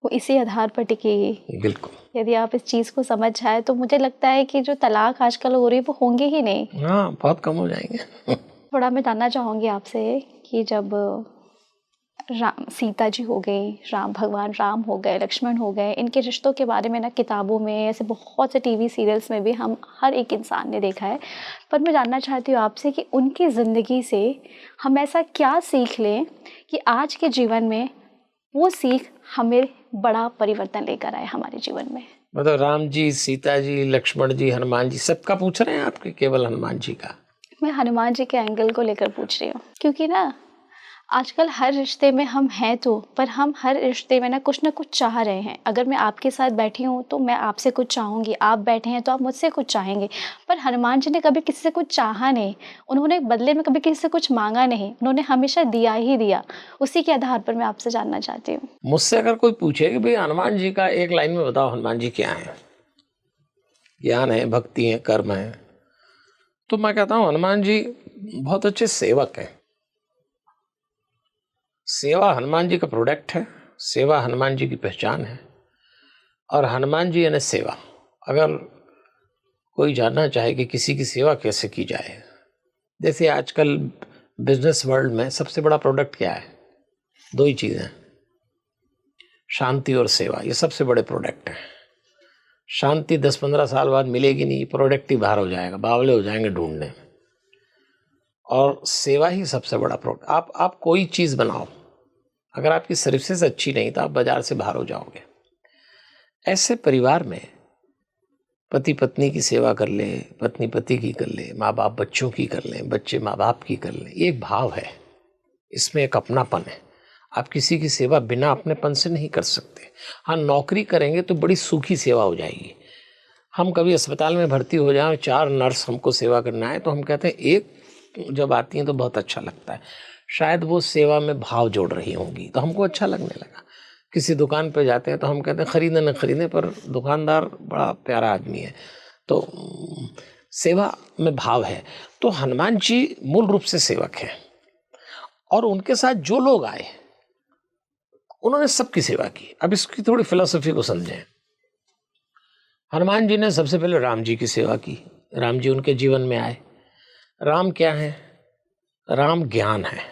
वो इसी आधार पर टिकेगी। बिल्कुल। यदि आप इस चीज़ को समझ जाए तो मुझे लगता है कि जो तलाक आजकल हो रही है वो होंगे ही नहीं। हाँ, बहुत कम हो जाएंगे। थोड़ा मैं जानना चाहूँगी आपसे कि जब सीता जी हो गई, भगवान राम हो गए, लक्ष्मण हो गए, इनके रिश्तों के बारे में ना किताबों में, ऐसे बहुत से टीवी सीरियल्स में भी हम हर एक इंसान ने देखा है। पर मैं जानना चाहती हूँ आपसे कि उनकी ज़िंदगी से हम ऐसा क्या सीख लें कि आज के जीवन में वो सीख हमें बड़ा परिवर्तन लेकर आए हमारे जीवन में। मतलब राम जी, सीता जी, लक्ष्मण जी, हनुमान जी, सबका पूछ रहे हैं आपके? केवल हनुमान जी का? मैं हनुमान जी के एंगल को लेकर पूछ रही हूँ, क्योंकि ना आजकल हर रिश्ते में हम हैं तो, पर हम हर रिश्ते में ना कुछ चाह रहे हैं। अगर मैं आपके साथ बैठी हूँ तो मैं आपसे कुछ चाहूँगी, आप बैठे हैं तो आप मुझसे कुछ चाहेंगे। पर हनुमान जी ने कभी किसी से कुछ चाहा नहीं, उन्होंने बदले में कभी किसी से कुछ मांगा नहीं, उन्होंने हमेशा दिया ही दिया। उसी के आधार पर मैं आपसे जानना चाहती हूँ। मुझसे अगर कोई पूछे कि भाई हनुमान जी का एक लाइन में बताओ, हनुमान जी क्या है? ज्ञान है, भक्ति है, कर्म है, तो मैं कहता हूँ हनुमान जी बहुत अच्छे सेवक हैं। सेवा हनुमान जी का प्रोडक्ट है, सेवा हनुमान जी की पहचान है। और हनुमान जी यानी सेवा। अगर कोई जानना चाहे कि किसी की सेवा कैसे की जाए, जैसे आजकल बिजनेस वर्ल्ड में सबसे बड़ा प्रोडक्ट क्या है? 2 ही चीज़ें, शांति और सेवा। ये सबसे बड़े प्रोडक्ट हैं। शांति 10-15 साल बाद मिलेगी नहीं, प्रोडक्ट ही बाहर हो जाएगा, बावले हो जाएंगे ढूंढने में। और सेवा ही सबसे बड़ा प्रोडक्ट। आप कोई चीज़ बनाओ, अगर आपकी सर्विसेज अच्छी नहीं तो आप बाजार से बाहर हो जाओगे। ऐसे परिवार में पति पत्नी की सेवा कर ले, पत्नी पति की कर ले, माँ बाप बच्चों की कर लें, बच्चे माँ बाप की कर लें, ये एक भाव है, इसमें एक अपनापन है। आप किसी की सेवा बिना अपनेपन से नहीं कर सकते। हाँ, नौकरी करेंगे तो बड़ी सूखी सेवा हो जाएगी। हम कभी अस्पताल में भर्ती हो जाएं, 4 नर्स हमको सेवा करना है, तो हम कहते हैं एक जब आती हैं तो बहुत अच्छा लगता है। शायद वो सेवा में भाव जोड़ रही होंगी तो हमको अच्छा लगने लगा। किसी दुकान पे जाते हैं तो हम कहते हैं खरीदे न खरीदे, पर दुकानदार बड़ा प्यारा आदमी है, तो सेवा में भाव है। तो हनुमान जी मूल रूप से सेवक हैं और उनके साथ जो लोग आए उन्होंने सबकी सेवा की। अब इसकी थोड़ी फिलॉसफी को समझें। हनुमान जी ने सबसे पहले राम जी की सेवा की। राम जी उनके जीवन में आए। राम क्या है? राम ज्ञान है।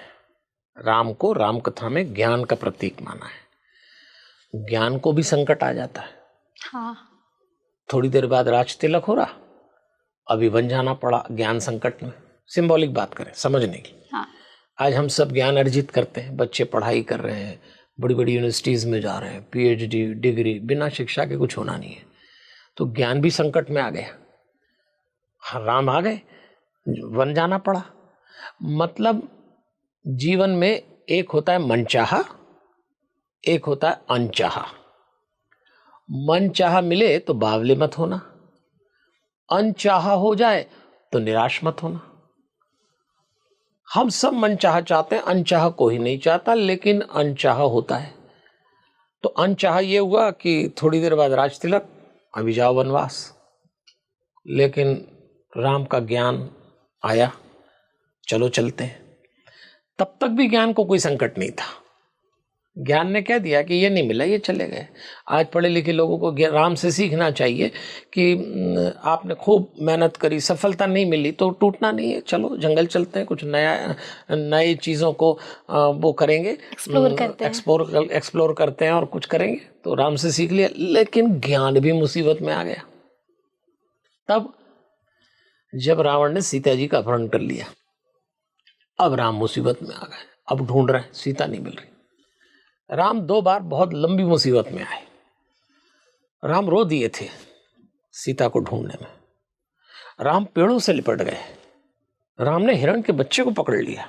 राम को राम कथा में ज्ञान का प्रतीक माना है। ज्ञान को भी संकट आ जाता है। हाँ। थोड़ी देर बाद राज तिलक हो रहा, अभी बन जाना पड़ा ज्ञान संकट में। सिंबॉलिक बात करें समझने की। हाँ। आज हम सब ज्ञान अर्जित करते हैं, बच्चे पढ़ाई कर रहे हैं, बड़ी बड़ी यूनिवर्सिटीज में जा रहे हैं, पीएचडी डिग्री, बिना शिक्षा के कुछ होना नहीं है। तो ज्ञान भी संकट में आ गया। हाँ, राम आ गए, बन जाना पड़ा। मतलब जीवन में एक होता है मनचाहा, एक होता है अनचाहा। मनचाहा मिले तो बावले मत होना, अनचाहा हो जाए तो निराश मत होना। हम सब मनचाहा चाहते हैं, अनचाहा कोई नहीं चाहता, लेकिन अनचाहा होता है। तो अनचाहा ये हुआ कि थोड़ी देर बाद राज तिलक, अभी जाओ वनवास। लेकिन राम का ज्ञान आया, चलो चलते हैं। तब तक भी ज्ञान को कोई संकट नहीं था। ज्ञान ने कह दिया कि ये नहीं मिला, ये चले गए। आज पढ़े लिखे लोगों को राम से सीखना चाहिए कि आपने खूब मेहनत करी, सफलता नहीं मिली तो टूटना नहीं है, चलो जंगल चलते हैं, कुछ नया नई चीज़ों को वो करेंगे, एक्सप्लोर करते हैं और कुछ करेंगे। तो राम से सीख लिया, लेकिन ज्ञान भी मुसीबत में आ गया। तब जब रावण ने सीता जी का अपहरण कर लिया, अब राम मुसीबत में आ गए। अब ढूंढ रहे हैं, सीता नहीं मिल रही। राम 2 बार बहुत लंबी मुसीबत में आए। राम रो दिए थे सीता को ढूंढने में। राम पेड़ों से लिपट गए। राम ने हिरण के बच्चे को पकड़ लिया।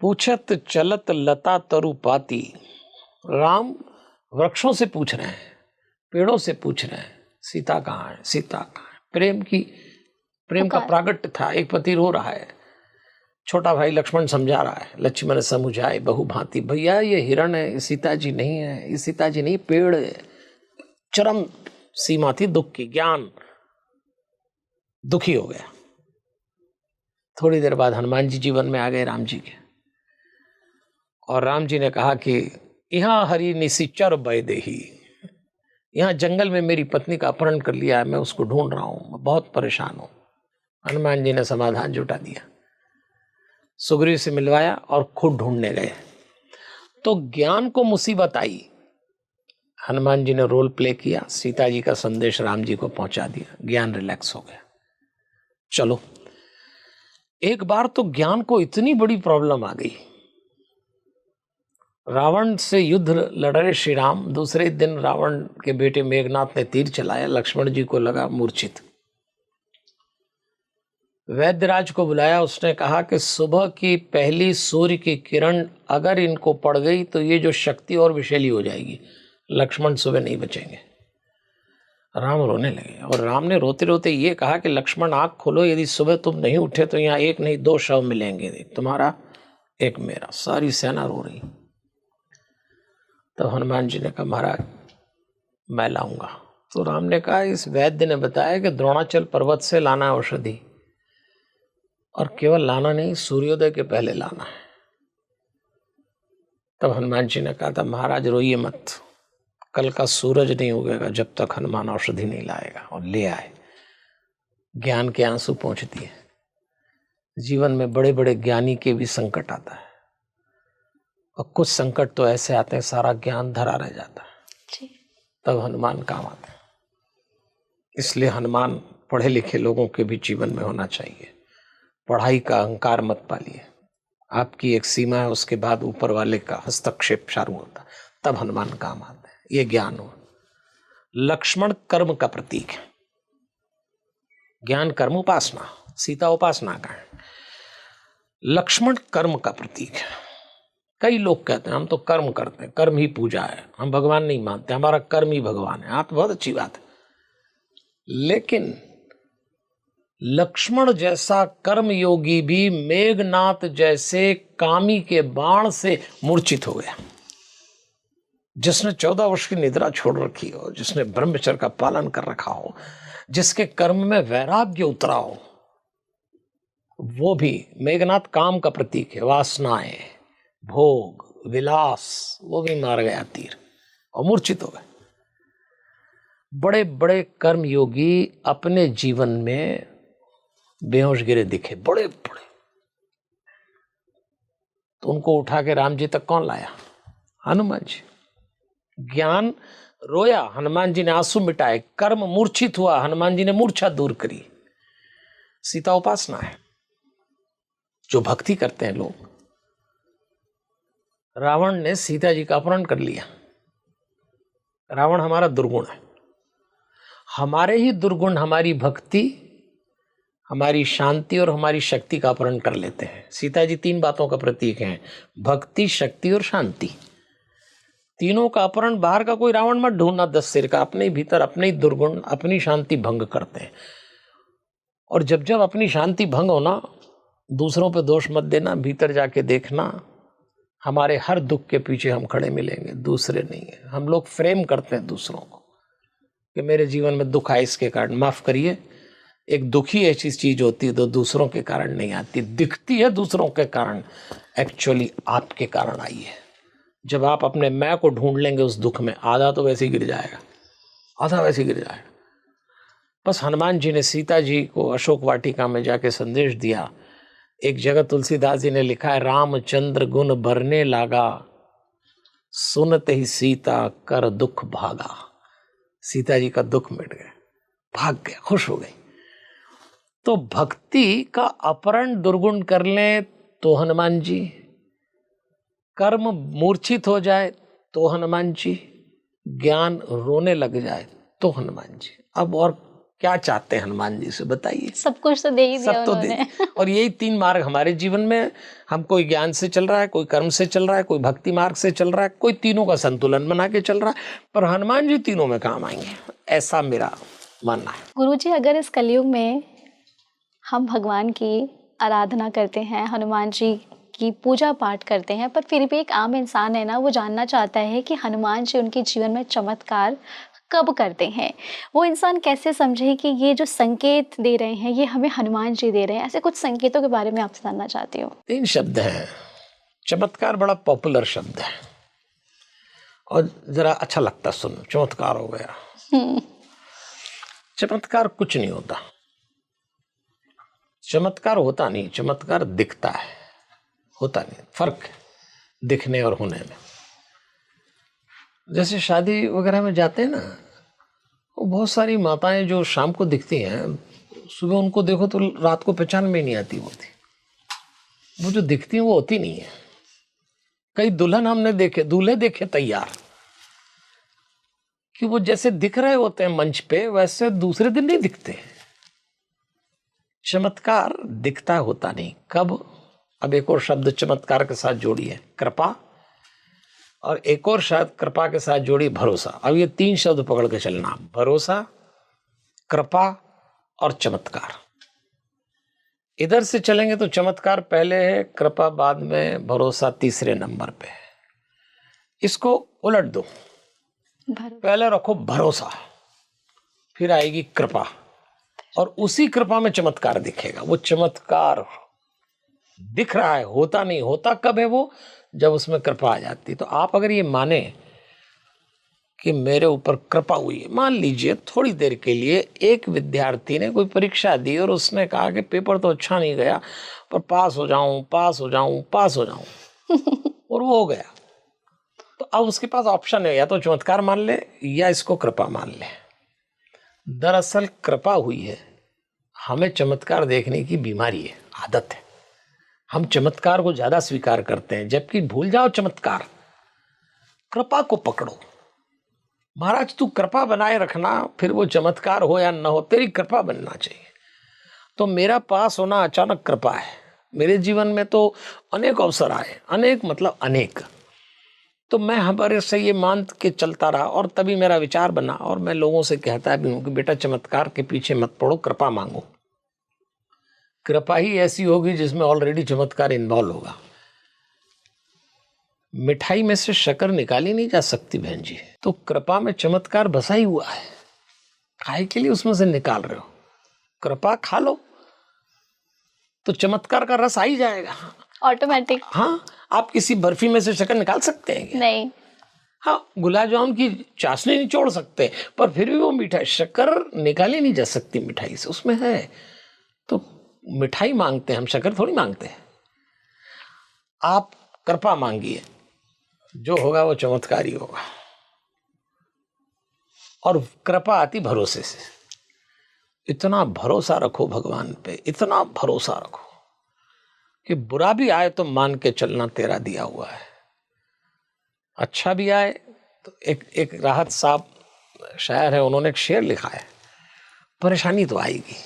पूछत चलत लता तरु पाती। राम वृक्षों से पूछ रहे हैं, पेड़ों से पूछ रहे हैं, सीता कहाँ है, सीता कहाँ है। प्रेम का प्रागट्य था। एक पति रो रहा है, छोटा भाई लक्ष्मण समझा रहा है, लक्ष्मण समुझाए बहु भांति, भैया ये हिरण है, सीता जी नहीं है, ये सीता जी नहीं, पेड़ है। चरम सीमा थी दुख की। ज्ञान दुखी हो गया। थोड़ी देर बाद हनुमान जी जीवन में आ गए राम जी के, और राम जी ने कहा कि यहाँ हरि निशिचर बैदेही, यहाँ जंगल में मेरी पत्नी का अपहरण कर लिया है, मैं उसको ढूंढ रहा हूँ, मैं बहुत परेशान हूँ। हनुमान जी ने समाधान जुटा दिया, सुग्रीव से मिलवाया और खुद ढूंढने गए। तो ज्ञान को मुसीबत आई, हनुमान जी ने रोल प्ले किया, सीता जी का संदेश राम जी को पहुंचा दिया, ज्ञान रिलैक्स हो गया। चलो, एक बार तो ज्ञान को इतनी बड़ी प्रॉब्लम आ गई, रावण से युद्ध लड़ रहे श्री राम। दूसरे दिन रावण के बेटे मेघनाथ ने तीर चलाया, लक्ष्मण जी को लगा मूर्छित। वैद्यराज को बुलाया, उसने कहा कि सुबह की पहली सूर्य की किरण अगर इनको पड़ गई तो ये जो शक्ति और विषैली हो जाएगी, लक्ष्मण सुबह नहीं बचेंगे। राम रोने लगे, और राम ने रोते रोते ये कहा कि लक्ष्मण आँख खोलो, यदि सुबह तुम नहीं उठे तो यहाँ एक नहीं 2 शव मिलेंगे, तुम्हारा एक मेरा। सारी सेना रो रही। तब हनुमान जी ने कहा महाराज मैं लाऊंगा। तो राम ने कहा इस वैद्य ने बताया कि द्रोणाचल पर्वत से लाना औषधि, और केवल लाना नहीं, सूर्योदय के पहले लाना है। तब हनुमान जी ने कहा था महाराज रोइए मत, कल का सूरज नहीं उगेगा जब तक हनुमान औषधि नहीं लाएगा। और ले आए। ज्ञान के आंसू पहुंच दिए। जीवन में बड़े बड़े ज्ञानी के भी संकट आता है, और कुछ संकट तो ऐसे आते हैं सारा ज्ञान धरा रह जाता है, तब हनुमान काम आते हैं। इसलिए हनुमान पढ़े लिखे लोगों के भी जीवन में होना चाहिए। पढ़ाई का अहंकार मत पालिए, आपकी एक सीमा है, उसके बाद ऊपर वाले का हस्तक्षेप शुरू होता, तब हनुमान काम आते हैं। ये ज्ञान हो। लक्ष्मण कर्म का प्रतीक है। ज्ञान कर्म उपासना, सीता उपासना का है। लक्ष्मण कर्म का प्रतीक है। कई लोग कहते हैं हम तो कर्म करते हैं, कर्म ही पूजा है, हम भगवान नहीं मानते, हमारा कर्म ही भगवान है। हाँ, तो बहुत अच्छी बात है, लेकिन लक्ष्मण जैसा कर्मयोगी भी मेघनाथ जैसे कामी के बाण से मूर्छित हो गया। जिसने 14 वर्ष की निद्रा छोड़ रखी हो, जिसने ब्रह्मचर्य का पालन कर रखा हो, जिसके कर्म में वैराग्य उतरा हो, वो भी, मेघनाथ काम का प्रतीक है, वासनाएं, भोग, विलास, वो भी मार गया तीर और मूर्छित हो गए। बड़े बड़े कर्मयोगी अपने जीवन में बेहोश गिरे दिखे, बड़े बड़े। तो उनको उठा के राम जी तक कौन लाया? हनुमान जी। ज्ञान रोया, हनुमान जी ने आंसू मिटाए। कर्म मूर्छित हुआ, हनुमान जी ने मूर्छा दूर करी। सीता उपासना है जो भक्ति करते हैं लोग। रावण ने सीता जी का अपहरण कर लिया। रावण हमारा दुर्गुण है। हमारे ही दुर्गुण हमारी भक्ति, हमारी शांति और हमारी शक्ति का अपहरण कर लेते हैं। सीता जी 3 बातों का प्रतीक हैं, भक्ति, शक्ति और शांति। तीनों का अपहरण, बाहर का कोई रावण मत ढूंढना 10 सिर का, अपने भीतर अपने ही दुर्गुण, अपनी शांति भंग करते हैं। और जब जब अपनी शांति भंग होना, दूसरों पे दोष मत देना, भीतर जाके देखना, हमारे हर दुख के पीछे हम खड़े मिलेंगे, दूसरे नहीं है। हम लोग फ्रेम करते हैं दूसरों को कि मेरे जीवन में दुख आए इसके कारण। माफ करिए, एक दुखी ऐसी चीज होती है तो दूसरों के कारण नहीं आती, दिखती है दूसरों के कारण, एक्चुअली आपके कारण आई है। जब आप अपने मैं को ढूंढ लेंगे उस दुख में, आधा तो वैसे ही गिर जाएगा, आधा वैसे ही गिर जाएगा। बस हनुमान जी ने सीता जी को अशोक वाटिका में जाके संदेश दिया। एक जगह तुलसीदास जी ने लिखा है, रामचंद्र गुण भरने लागा, सुनते ही सीता कर दुख भागा। सीता जी का दुख मिट गया, भाग गया, खुश हो गई। तो भक्ति का अपहरण दुर्गुण कर लें तो हनुमान जी, कर्म मूर्छित हो जाए तो हनुमान जी, ज्ञान रोने लग जाए तो हनुमान जी। अब और क्या चाहते हैं हनुमान जी से, बताइए। सब कुछ तो दे ही दिया सब तो उन्होंने। दे। और यही 3 मार्ग हमारे जीवन में, हम कोई ज्ञान से चल रहा है, कोई कर्म से चल रहा है, कोई भक्ति मार्ग से चल रहा है, कोई तीनों का संतुलन बना के चल रहा है, पर हनुमान जी तीनों में काम आएंगे, ऐसा मेरा मानना है। गुरुजी, अगर इस कलयुग में हम भगवान की आराधना करते हैं, हनुमान जी की पूजा पाठ करते हैं, पर फिर भी एक आम इंसान है ना, वो जानना चाहता है कि हनुमान जी उनके जीवन में चमत्कार कब करते हैं। वो इंसान कैसे समझे कि ये जो संकेत दे रहे हैं ये हमें हनुमान जी दे रहे हैं? ऐसे कुछ संकेतों के बारे में आपसे जानना चाहती हूँ। 3 शब्द हैं। चमत्कार बड़ा पॉपुलर शब्द है और जरा अच्छा लगता सुन, चमत्कार हो गया। चमत्कार कुछ नहीं होता, चमत्कार होता नहीं, चमत्कार दिखता है, होता नहीं। फर्क है दिखने और होने में। जैसे शादी वगैरह में जाते हैं ना, वो बहुत सारी माताएं जो शाम को दिखती हैं, सुबह उनको देखो तो रात को पहचान में नहीं आती होती। वो जो दिखती हैं वो होती नहीं है। कई दुल्हन हमने देखे, दूल्हे देखे तैयार, कि वो जैसे दिख रहे होते हैं मंच पे, वैसे दूसरे दिन नहीं दिखते। चमत्कार दिखता होता नहीं। कब? अब एक और शब्द चमत्कार के साथ जोड़िए, कृपा, और एक और शब्द कृपा के साथ जोड़ी, भरोसा। अब ये 3 शब्द पकड़ के चलना, भरोसा, कृपा और चमत्कार। इधर से चलेंगे तो चमत्कार पहले है, कृपा बाद में, भरोसा तीसरे नंबर पे है। इसको उलट दो, पहले रखो भरोसा, फिर आएगी कृपा, और उसी कृपा में चमत्कार दिखेगा। वो चमत्कार दिख रहा है, होता नहीं। होता कब है वो? जब उसमें कृपा आ जाती। तो आप अगर ये माने कि मेरे ऊपर कृपा हुई है, मान लीजिए थोड़ी देर के लिए एक विद्यार्थी ने कोई परीक्षा दी और उसने कहा कि पेपर तो अच्छा नहीं गया, पर पास हो जाऊं, पास हो जाऊं, पास हो जाऊं, और वो हो गया। तो अब उसके पास ऑप्शन है, या तो चमत्कार मान ले या इसको कृपा मान ले। दरअसल कृपा हुई है, हमें चमत्कार देखने की बीमारी है, आदत है। हम चमत्कार को ज्यादा स्वीकार करते हैं, जबकि भूल जाओ चमत्कार, कृपा को पकड़ो। महाराज तू कृपा बनाए रखना, फिर वो चमत्कार हो या ना हो, तेरी कृपा बनना चाहिए। तो मेरा पास होना अचानक कृपा है। मेरे जीवन में तो अनेक अवसर आए, अनेक मतलब अनेक, तो मैं हमारे से ये मान के चलता रहा, और तभी मेरा विचार बना, और मैं लोगों से कहता भी हूँ कि बेटा चमत्कार के पीछे मत पड़ो, कृपा मांगो। कृपा ही ऐसी होगी जिसमें ऑलरेडी चमत्कार इन्वॉल्व होगा। मिठाई में से शक्कर निकाली नहीं जा सकती बहन जी, तो कृपा में चमत्कार बसा ही हुआ है। काहे के लिए उसमें से निकाल रहे हो? कृपा खा लो तो चमत्कार का रस आ ही जाएगा ऑटोमेटिक। हाँ, आप किसी बर्फी में से शक्कर निकाल सकते हैं क्या? नहीं। हाँ, गुलाब जामुन की चाशनी निचोड़ सकते, पर फिर भी वो मिठाई, शक्कर निकाली नहीं जा सकती मिठाई से, उसमें है। तो मिठाई मांगते हैं हम, शक्कर थोड़ी मांगते हैं। आप कृपा मांगिए, जो होगा वो चमत्कारी होगा। और कृपा आती भरोसे से। इतना भरोसा रखो भगवान पे, इतना भरोसा रखो कि बुरा भी आए तो मान के चलना तेरा दिया हुआ है, अच्छा भी आए तो एक राहत साहब शायर है, उन्होंने एक शेर लिखा है, परेशानी तो आएगी,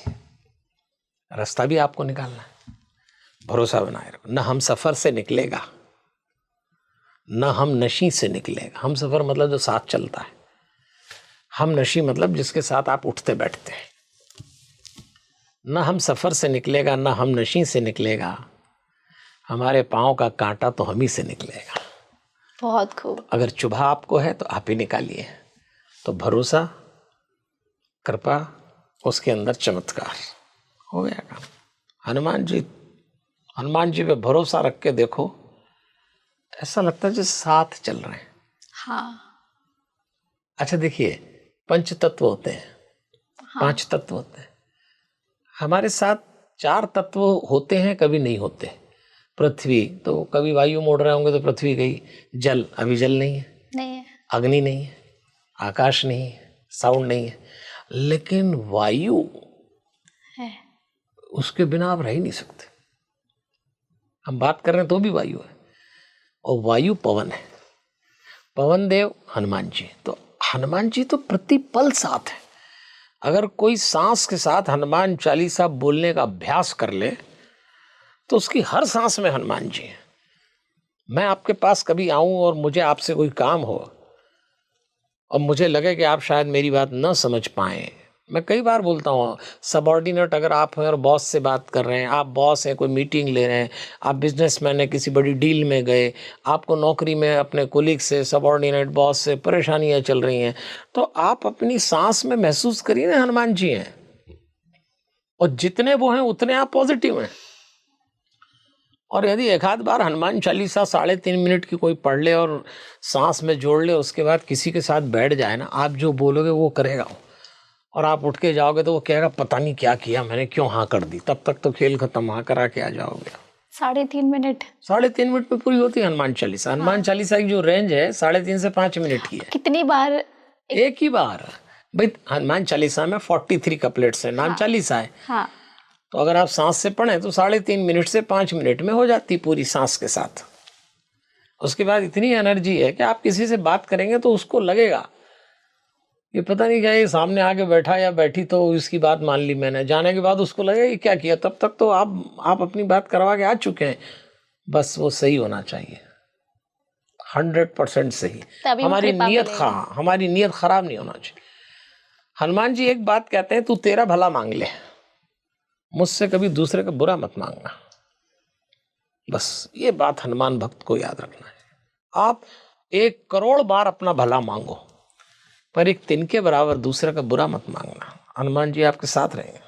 रास्ता भी आपको निकालना है, भरोसा बनाए रखो। न हम सफर से निकलेगा, न हम नशी से निकलेगा। हम सफर मतलब जो साथ चलता है, हम नशी मतलब जिसके साथ आप उठते बैठते हैं। न हम सफर से निकलेगा, न हम नशी से निकलेगा, हमारे पाँव का कांटा तो हम ही से निकलेगा। बहुत खूब। अगर चुभा आपको है तो आप ही निकालिए। तो भरोसा, कृपा, उसके अंदर चमत्कार, हो गया काम। हनुमान जी पे भरोसा रख के देखो, ऐसा लगता है जैसे साथ चल रहे हैं। हाँ। अच्छा देखिए, पंच तत्व होते हैं, हाँ। 5 तत्व होते हैं। हमारे साथ 4 तत्व होते हैं, कभी नहीं होते। पृथ्वी तो कभी वायु मोड़ रहे होंगे तो पृथ्वी गई। जल, अभी जल नहीं है, नहीं है। अग्नि नहीं है, आकाश नहीं है, साउंड नहीं है। लेकिन वायु है, उसके बिना आप रह ही नहीं सकते। हम बात कर रहे हैं तो भी वायु है, और वायु पवन है। पवन देव हनुमान जी, तो हनुमान जी तो प्रति पल साथ है। अगर कोई सांस के साथ हनुमान चालीसा बोलने का अभ्यास कर ले तो उसकी हर सांस में हनुमान जी है। मैं आपके पास कभी आऊं और मुझे आपसे कोई काम हो और मुझे लगे कि आप शायद मेरी बात न समझ पाएं, मैं कई बार बोलता हूँ, सबऑर्डिनेट अगर आप हैं और बॉस से बात कर रहे हैं, आप बॉस हैं, कोई मीटिंग ले रहे हैं, आप बिजनेसमैन हैं, किसी बड़ी डील में गए, आपको नौकरी में अपने कोलीग से, सबऑर्डिनेट बॉस से परेशानियां चल रही हैं, तो आप अपनी सांस में महसूस करिए ना हनुमान जी हैं, और जितने वो हैं उतने आप पॉजिटिव हैं। और यदि एक आध बार हनुमान चालीसा 3.5 मिनट की कोई पढ़ ले और सांस में जोड़ ले, उसके बाद किसी के साथ बैठ जाए ना, आप जो बोलोगे वो करेगा, और आप उठ के जाओगे तो वो कहेगा पता नहीं क्या किया मैंने, क्यों हाँ कर दी। तब तक तो खेल खत्म, हाँ करा के आ जाओगे। 3.5 मिनट, 3.5 मिनट में पूरी होती है हनुमान चालीसा। हनुमान चालीसा की जो रेंज है 3.5 से 5 मिनट की है। कितनी बार? एक ही बार भाई। हनुमान चालीसा में 43 कपलेट्स है, नाम चालीसा है। हाँ। तो अगर आप सांस से पढ़े तो 3.5 मिनट से 5 मिनट में हो जाती पूरी सांस के साथ। उसके बाद इतनी एनर्जी है कि आप किसी से बात करेंगे तो उसको लगेगा ये पता नहीं क्या, ये सामने आके बैठा या बैठी तो इसकी बात मान ली मैंने, जाने के बाद उसको लगेगा ये क्या किया। तब तक तो आप अपनी बात करवा के आ चुके हैं, बस वो सही होना चाहिए, 100% सही। हमारी नीयत खराब नहीं होना चाहिए। हनुमान जी एक बात कहते हैं, तू तेरा भला मांग ले, मुझसे कभी दूसरे का बुरा मत मांगना। बस ये बात हनुमान भक्त को याद रखना है। आप 1 करोड़ बार अपना भला मांगो, पर एक तिनके बराबर दूसरे का बुरा मत मांगना। हनुमान जी आपके साथ रहेंगे।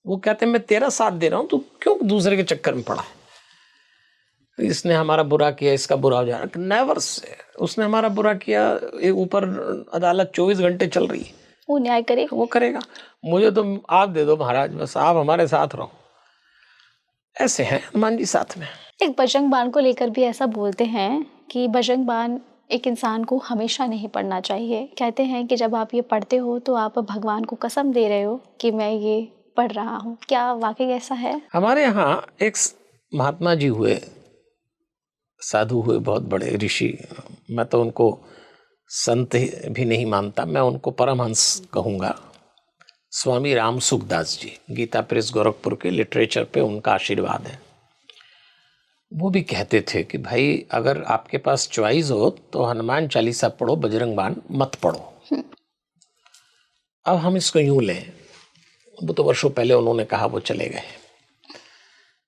वो कहते हैं मैं तेरा साथ दे रहा हूं, तू क्यों दूसरे के चक्कर में पड़ा है। इसने हमारा बुरा किया, इसका बुरा हो जाए, नेवर से। उसने हमारा बुरा किया, ऊपर अदालत 24 घंटे चल रही है, वो न्याय करेगा, वो करेगा। मुझे तो आप दे दो महाराज, बस आप हमारे साथ रहो। ऐसे हैं हनुमान जी साथ में। एक बजरंग बाण को लेकर भी ऐसा बोलते हैं कि बजरंग बाण एक इंसान को हमेशा नहीं पढ़ना चाहिए। कहते हैं कि जब आप ये पढ़ते हो तो आप भगवान को कसम दे रहे हो कि मैं ये पढ़ रहा हूँ। क्या वाकई ऐसा है? हमारे यहाँ एक महात्मा जी हुए, साधु हुए, बहुत बड़े ऋषि। मैं तो उनको संत भी नहीं मानता, मैं उनको परमहंस कहूँगा। स्वामी राम सुखदास जी, गीता प्रेस गोरखपुर के लिटरेचर पे उनका आशीर्वाद है। वो भी कहते थे कि भाई अगर आपके पास चॉइस हो तो हनुमान चालीसा पढ़ो, बजरंग बाण मत पढ़ो। अब हम इसको यूं लें, वो तो वर्षों पहले उन्होंने कहा, वो चले गए।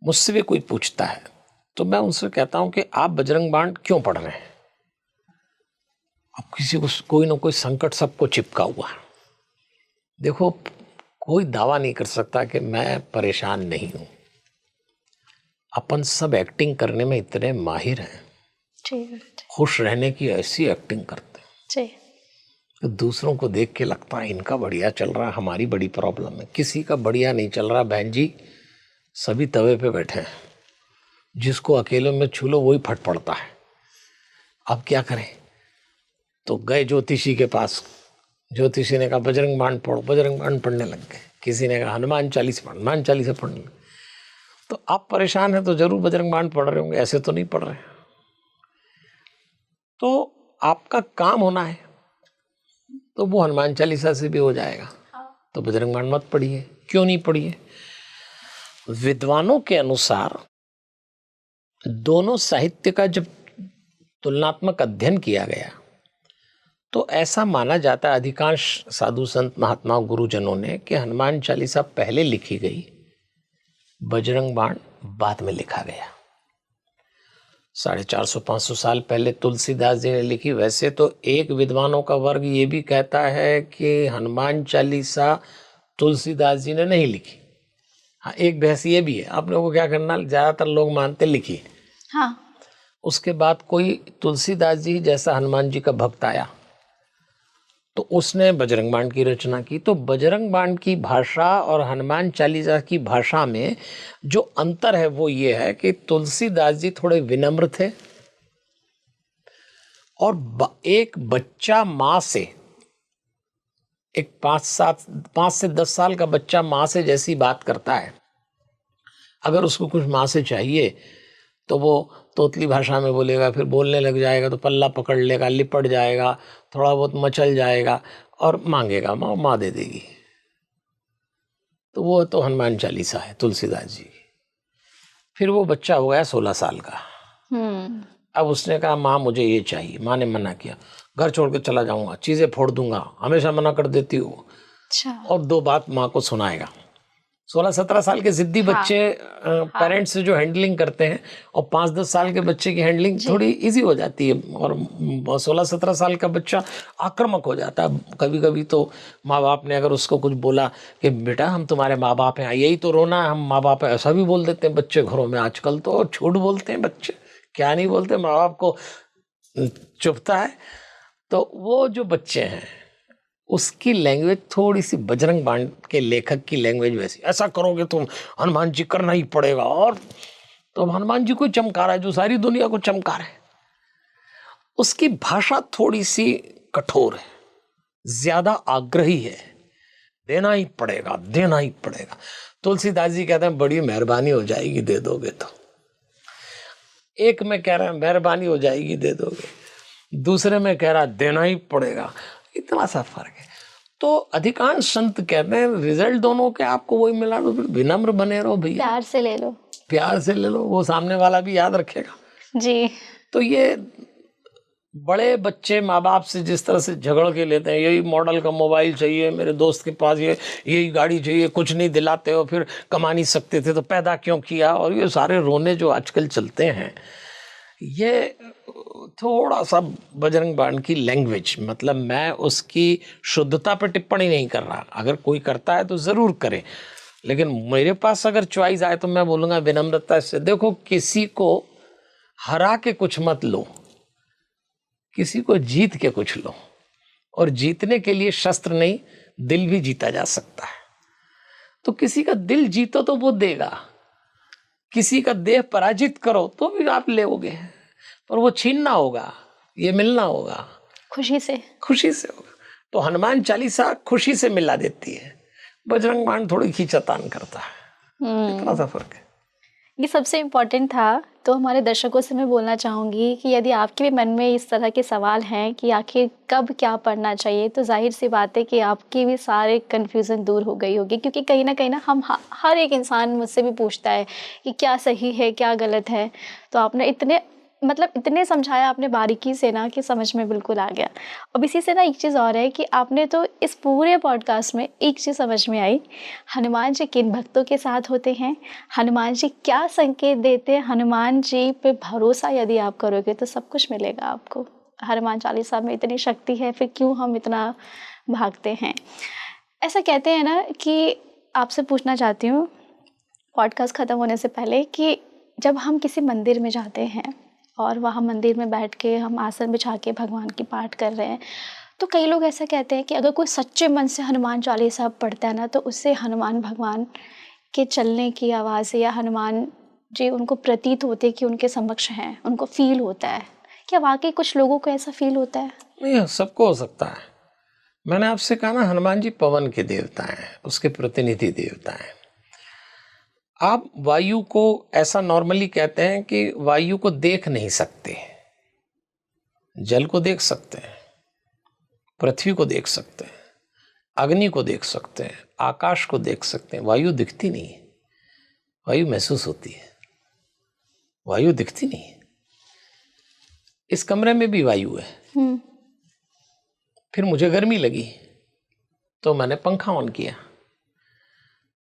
मुझसे भी कोई पूछता है तो मैं उनसे कहता हूं कि आप बजरंग बाण क्यों पढ़ रहे हैं? अब किसी को कोई ना कोई संकट सबको चिपका हुआ है। देखो, कोई दावा नहीं कर सकता कि मैं परेशान नहीं हूं। अपन सब एक्टिंग करने में इतने माहिर हैं, खुश रहने की ऐसी एक्टिंग करते हैं तो दूसरों को देख के लगता है इनका बढ़िया चल रहा, हमारी बड़ी प्रॉब्लम है। किसी का बढ़िया नहीं चल रहा बहन जी, सभी तवे पे बैठे हैं, जिसको अकेले में छू लो वही फट पड़ता है। अब क्या करें? तो गए ज्योतिषी के पास, ज्योतिषी ने कहा बजरंग बाण पढ़ो, बजरंग बाण पढ़ने लग गए। किसी ने कहा हनुमान चालीसा पढ़ने लगे। तो आप परेशान हैं तो जरूर बजरंग बाण पढ़ रहे होंगे, ऐसे तो नहीं पढ़ रहे। तो आपका काम होना है तो वो हनुमान चालीसा से भी हो जाएगा। तो बजरंग बाण मत पढ़िए। क्यों नहीं पढ़िए? विद्वानों के अनुसार दोनों साहित्य का जब तुलनात्मक अध्ययन किया गया तो ऐसा माना जाता है, अधिकांश साधु संत महात्मा गुरुजनों ने, कि हनुमान चालीसा पहले लिखी गई, बजरंग बाण बाद में लिखा गया। 450-500 साल पहले तुलसीदास जी ने लिखी। वैसे तो एक विद्वानों का वर्ग ये भी कहता है कि हनुमान चालीसा तुलसीदास जी ने नहीं लिखी। हाँ, एक बहस ये भी है। आप लोगों को क्या करना, ज्यादातर लोग मानते लिखी। हाँ। उसके बाद कोई तुलसीदास जी जैसा हनुमान जी का भक्त आया तो उसने बजरंग बाण की रचना की। तो बजरंग बाण की भाषा और हनुमान चालीसा की भाषा में जो अंतर है वो ये है कि तुलसीदास जी थोड़े विनम्र थे और एक बच्चा माँ से, एक 5 से 10 साल का बच्चा माँ से जैसी बात करता है, अगर उसको कुछ माँ से चाहिए तो वो तोतली भाषा में बोलेगा, फिर बोलने लग जाएगा तो पल्ला पकड़ लेगा, लिपट जाएगा, थोड़ा बहुत मचल जाएगा और मांगेगा, माँ दे देगी। तो वो तो हनुमान चालीसा है तुलसीदास जी। फिर वो बच्चा हो गया 16 साल का। अब उसने कहा माँ मुझे ये चाहिए। माँ ने मना किया, घर छोड़ के चला जाऊंगा, चीजें फोड़ दूंगा, हमेशा मना कर देती हूँ। अच्छा। और 2 बात माँ को सुनाएगा। 16-17 साल के जिद्दी बच्चे पेरेंट्स से जो हैंडलिंग करते हैं और 5-10 साल के बच्चे की हैंडलिंग थोड़ी इजी हो जाती है, और 16-17 साल का बच्चा आक्रामक हो जाता है। कभी कभी तो माँ बाप ने अगर उसको कुछ बोला कि बेटा हम तुम्हारे माँ बाप हैं, यही तो रोना है, हम माँ बाप हैं, ऐसा भी बोल देते हैं बच्चे घरों में। आजकल तो झूठ बोलते हैं बच्चे, क्या नहीं बोलते, माँ बाप को चुभता है। तो वो जो बच्चे हैं उसकी लैंग्वेज थोड़ी सी बजरंग बाण के लेखक की लैंग्वेज वैसी, ऐसा करोगे तुम हनुमान जी करना ही पड़ेगा। और तो हनुमान जी को चमका रहा है जो सारी दुनिया को चमका रहा है। उसकी भाषा थोड़ी सी कठोर है, ज्यादा आग्रही है, देना ही पड़ेगा, देना ही पड़ेगा। तुलसीदास जी कहते हैं बड़ी मेहरबानी हो जाएगी दे दोगे तो। एक में कह रहा है मेहरबानी हो जाएगी दे दोगे, दूसरे में कह रहा देना ही पड़ेगा। इतना सा फर्क है। तो अधिकांश संत कहते हैं रिजल्ट दोनों के आपको वही मिला, तो फिर विनम्र बने रहो भैया, प्यार से ले लो, प्यार से ले लो, वो सामने वाला भी याद रखेगा जी। तो ये बड़े बच्चे माँ बाप से जिस तरह से झगड़ के लेते हैं, यही मॉडल का मोबाइल चाहिए, मेरे दोस्त के पास यही गाड़ी चाहिए, कुछ नहीं दिलाते हो, फिर कमा नहीं सकते थे तो पैदा क्यों किया, और ये सारे रोने जो आजकल चलते हैं, ये थोड़ा सा बजरंग बाण की लैंग्वेज, मतलब मैं उसकी शुद्धता पर टिप्पणी नहीं कर रहा, अगर कोई करता है तो ज़रूर करे, लेकिन मेरे पास अगर चॉइस आए तो मैं बोलूँगा विनम्रता से। देखो, किसी को हरा के कुछ मत लो, किसी को जीत के कुछ लो, और जीतने के लिए शस्त्र नहीं दिल भी जीता जा सकता है। तो किसी का दिल जीतो तो वो देगा, किसी का देह पराजित करो तो भी आप लेओगे, पर वो छीनना होगा, ये मिलना होगा खुशी से, खुशी से होगा। तो हनुमान चालीसा खुशी से मिला देती है, बजरंग बाण थोड़ी खींचतान करता है, इतना सा फर्क है। ये सबसे इम्पोर्टेंट था। तो हमारे दर्शकों से मैं बोलना चाहूँगी कि यदि आपके भी मन में इस तरह के सवाल हैं कि आखिर कब क्या पढ़ना चाहिए, तो जाहिर सी बात है कि आपकी भी सारे कन्फ्यूज़न दूर हो गई होगी, क्योंकि कहीं ना हम हर एक इंसान मुझसे भी पूछता है कि क्या सही है क्या गलत है। तो आपने इतने मतलब इतने समझाया आपने बारीकी से ना कि समझ में बिल्कुल आ गया। अब इसी से ना एक चीज़ और है कि आपने तो इस पूरे पॉडकास्ट में एक चीज़ समझ में आई, हनुमान जी किन भक्तों के साथ होते हैं, हनुमान जी क्या संकेत देते हैं, हनुमान जी पे भरोसा यदि आप करोगे तो सब कुछ मिलेगा आपको। हनुमान चालीसा में इतनी शक्ति है, फिर क्यों हम इतना भागते हैं। ऐसा कहते हैं ना कि आपसे पूछना चाहती हूँ पॉडकास्ट ख़त्म होने से पहले कि जब हम किसी मंदिर में जाते हैं और वहाँ मंदिर में बैठ के हम आसन बिछा के भगवान की पाठ कर रहे हैं, तो कई लोग ऐसा कहते हैं कि अगर कोई सच्चे मन से हनुमान चालीसा पढ़ता है ना, तो उससे हनुमान भगवान के चलने की आवाज़ या हनुमान जी उनको प्रतीत होते कि उनके समक्ष हैं, उनको फील होता है। क्या वाकई कुछ लोगों को ऐसा फील होता है? नहीं, सबको हो सकता है। मैंने आपसे कहा ना, हनुमान जी पवन के देवता हैं, उसके प्रतिनिधि देवता हैं। आप वायु को ऐसा नॉर्मली कहते हैं कि वायु को देख नहीं सकते, जल को देख सकते हैं, पृथ्वी को देख सकते हैं, अग्नि को देख सकते हैं, आकाश को देख सकते हैं। वायु दिखती नहीं है, वायु महसूस होती है, वायु दिखती नहीं है। इस कमरे में भी वायु है। फिर मुझे गर्मी लगी तो मैंने पंखा ऑन किया,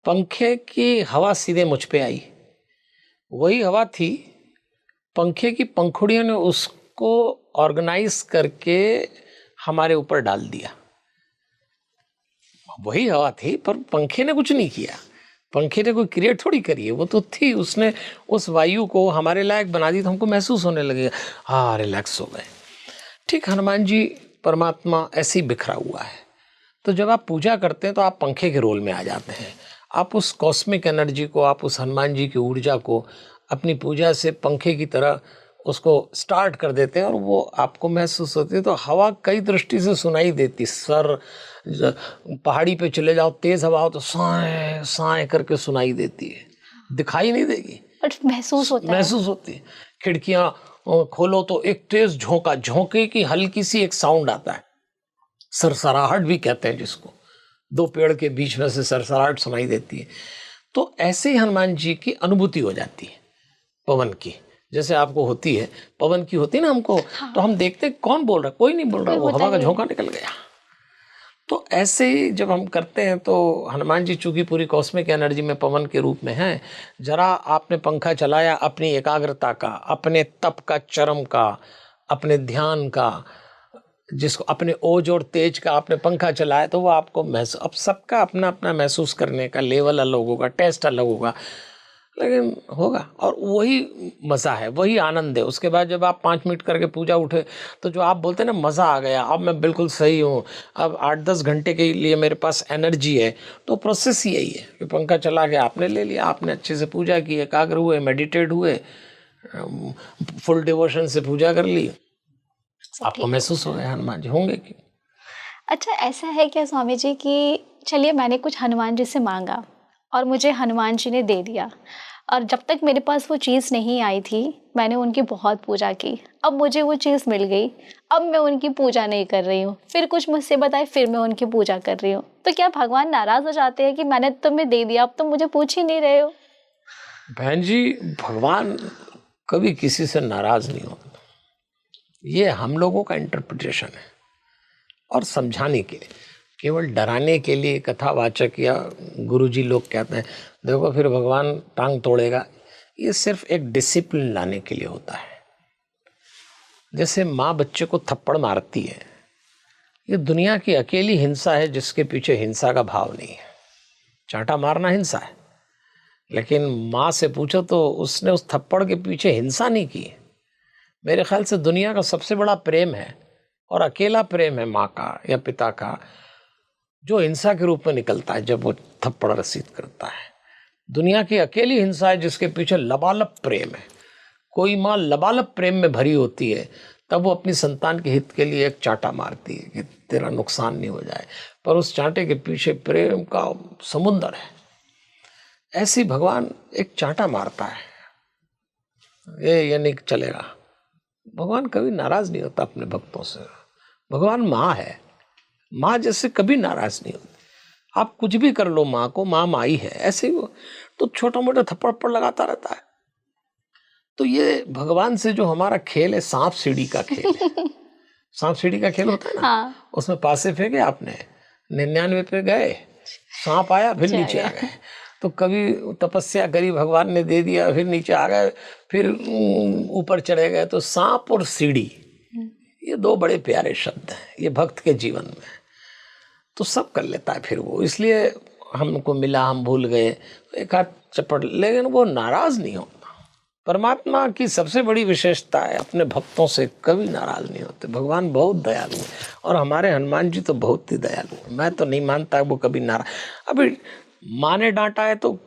पंखे की हवा सीधे मुझ पे आई। वही हवा थी, पंखे की पंखुड़ियों ने उसको ऑर्गेनाइज करके हमारे ऊपर डाल दिया। वही हवा थी, पर पंखे ने कुछ नहीं किया, पंखे ने कोई क्रिएट थोड़ी करी है, वो तो थी, उसने उस वायु को हमारे लायक बना दी, तो हमको महसूस होने लगेगा, हाँ रिलैक्स हो गए। ठीक हनुमान जी परमात्मा ऐसे ही बिखरा हुआ है। तो जब आप पूजा करते हैं तो आप पंखे के रोल में आ जाते हैं। आप उस कॉस्मिक एनर्जी को, आप उस हनुमान जी की ऊर्जा को अपनी पूजा से पंखे की तरह उसको स्टार्ट कर देते हैं और वो आपको महसूस होती है। तो हवा कई दृष्टि से सुनाई देती। सर पहाड़ी पे चले जाओ, तेज हवा हो तो साए साए करके सुनाई देती है, दिखाई नहीं देगी बट महसूस होता है, महसूस होती है। खिड़कियां खोलो तो एक तेज झोंका, झोंके की हल्की सी एक साउंड आता है, सरसराहट भी कहते हैं जिसको, दो पेड़ के बीच में से सरसराहट सुनाई देती है। तो ऐसे ही हनुमान जी की अनुभूति हो जाती है पवन की, जैसे आपको होती है, पवन की होती है ना हमको। हाँ। तो हम देखते कौन बोल रहा, कोई नहीं बोल रहा, वो हवा का झोंका निकल गया। तो ऐसे ही जब हम करते हैं तो हनुमान जी चूंकि पूरी कॉस्मिक एनर्जी में पवन के रूप में हैं, जरा आपने पंखा चलाया अपनी एकाग्रता का, अपने तप का, चरम का, अपने ध्यान का, जिसको अपने ओज और तेज का आपने पंखा चलाया, तो वो आपको महसूस, अब सबका अपना अपना महसूस करने का लेवल अलग होगा, टेस्ट अलग होगा, लेकिन होगा। और वही मज़ा है, वही आनंद है। उसके बाद जब आप 5 मिनट करके पूजा उठे तो जो आप बोलते हैं ना, मज़ा आ गया, अब मैं बिल्कुल सही हूँ, अब 8-10 घंटे के लिए मेरे पास एनर्जी है, तो प्रोसेस यही है कि पंखा चला के आपने ले लिया, आपने अच्छे से पूजा की, एकाग्र हुए, मेडिटेट हुए, फुल डिवोशन से पूजा कर ली, आपको महसूस हो गया हनुमान जी होंगे कि। अच्छा, ऐसा है क्या स्वामी जी कि चलिए मैंने कुछ हनुमान जी से मांगा और मुझे हनुमान जी ने दे दिया, और जब तक मेरे पास वो चीज़ नहीं आई थी मैंने उनकी बहुत पूजा की, अब मुझे वो चीज़ मिल गई, अब मैं उनकी पूजा नहीं कर रही हूँ, फिर कुछ मुझसे बताए, फिर मैं उनकी पूजा कर रही हूँ, तो क्या भगवान नाराज़ हो जाते हैं कि मैंने तुम्हें दे दिया, अब तुम मुझे पूछ ही नहीं रहे हो? बहन जी, भगवान कभी किसी से नाराज़ नहीं होता, ये हम लोगों का इंटरप्रिटेशन है। और समझाने के लिए, केवल डराने के लिए कथावाचक या गुरुजी लोग कहते हैं देखो फिर भगवान टांग तोड़ेगा, ये सिर्फ एक डिसिप्लिन लाने के लिए होता है। जैसे माँ बच्चे को थप्पड़ मारती है, ये दुनिया की अकेली हिंसा है जिसके पीछे हिंसा का भाव नहीं है। चांटा मारना हिंसा है, लेकिन माँ से पूछो तो उसने उस थप्पड़ के पीछे हिंसा नहीं की। मेरे ख्याल से दुनिया का सबसे बड़ा प्रेम है और अकेला प्रेम है माँ का या पिता का, जो हिंसा के रूप में निकलता है जब वो थप्पड़ रसीद करता है। दुनिया की अकेली हिंसा है जिसके पीछे लबालब प्रेम है। कोई माँ लबालब प्रेम में भरी होती है तब वो अपनी संतान के हित के लिए एक चांटा मारती है कि तेरा नुकसान नहीं हो जाए, पर उस चांटे के पीछे प्रेम का समुंदर है। ऐसी भगवान एक चांटा मारता है, ये नहीं चलेगा। भगवान कभी नाराज नहीं होता अपने भक्तों से। भगवान माँ है, माँ जैसे कभी नाराज नहीं होती। आप कुछ भी कर लो माँ को, माँ माँ ही है, ऐसे ही वो तो छोटा मोटा थप्पड़ लगाता रहता है। तो ये भगवान से जो हमारा खेल है, सांप सीढ़ी का खेल है। सांप सीढ़ी का खेल होता है ना, हाँ। उसमें पासे फेंके आपने, 99 पे गए, सांप आया फिर नीचे आ गए। तो कभी तपस्या करी, भगवान ने दे दिया, फिर नीचे आ गए, फिर ऊपर चढ़े गए। तो सांप और सीढ़ी, ये दो बड़े प्यारे शब्द हैं ये भक्त के जीवन में। तो सब कर लेता है फिर वो, इसलिए हमको मिला, हम भूल गए, एक हाथ चपट, लेकिन वो नाराज नहीं होता। परमात्मा की सबसे बड़ी विशेषता है, अपने भक्तों से कभी नाराज नहीं होते। भगवान बहुत दयालु है, और हमारे हनुमान जी तो बहुत ही दयालु है। मैं तो नहीं मानता वो कभी नाराज। अभी माँ ने डांटा है तो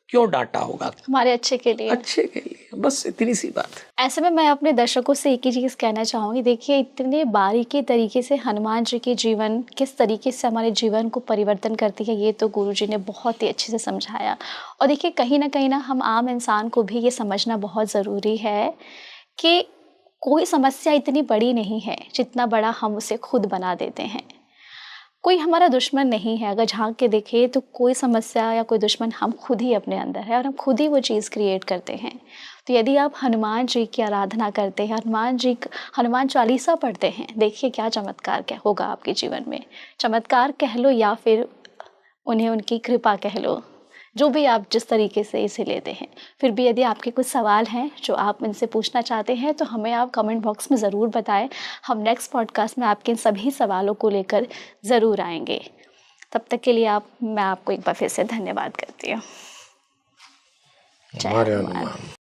क्यों डांटा होगा? हमारे अच्छे के लिए, अच्छे के लिए, बस इतनी सी बात है। ऐसे में मैं अपने दर्शकों से एक ही चीज़ कहना चाहूँगी, देखिए इतने बारीकी तरीके से हनुमान जी की जीवन किस तरीके से हमारे जीवन को परिवर्तन करती है, ये तो गुरुजी ने बहुत ही अच्छे से समझाया। और देखिए कहीं ना हम आम इंसान को भी ये समझना बहुत ज़रूरी है कि कोई समस्या इतनी बड़ी नहीं है जितना बड़ा हम उसे खुद बना देते हैं। कोई हमारा दुश्मन नहीं है, अगर झांक के देखें तो कोई समस्या या कोई दुश्मन हम खुद ही अपने अंदर है, और हम खुद ही वो चीज़ क्रिएट करते हैं। तो यदि आप हनुमान जी की आराधना करते हैं, हनुमान चालीसा पढ़ते हैं, देखिए क्या चमत्कार क्या होगा आपके जीवन में। चमत्कार कह लो या फिर उन्हें उनकी कृपा कह लो, जो भी आप जिस तरीके से इसे लेते हैं। फिर भी यदि आपके कुछ सवाल हैं जो आप इनसे पूछना चाहते हैं तो हमें आप कमेंट बॉक्स में ज़रूर बताएं। हम नेक्स्ट पॉडकास्ट में आपके इन सभी सवालों को लेकर ज़रूर आएंगे। तब तक के लिए मैं आपको एक बार फिर से धन्यवाद करती हूँ। जय हनुमान।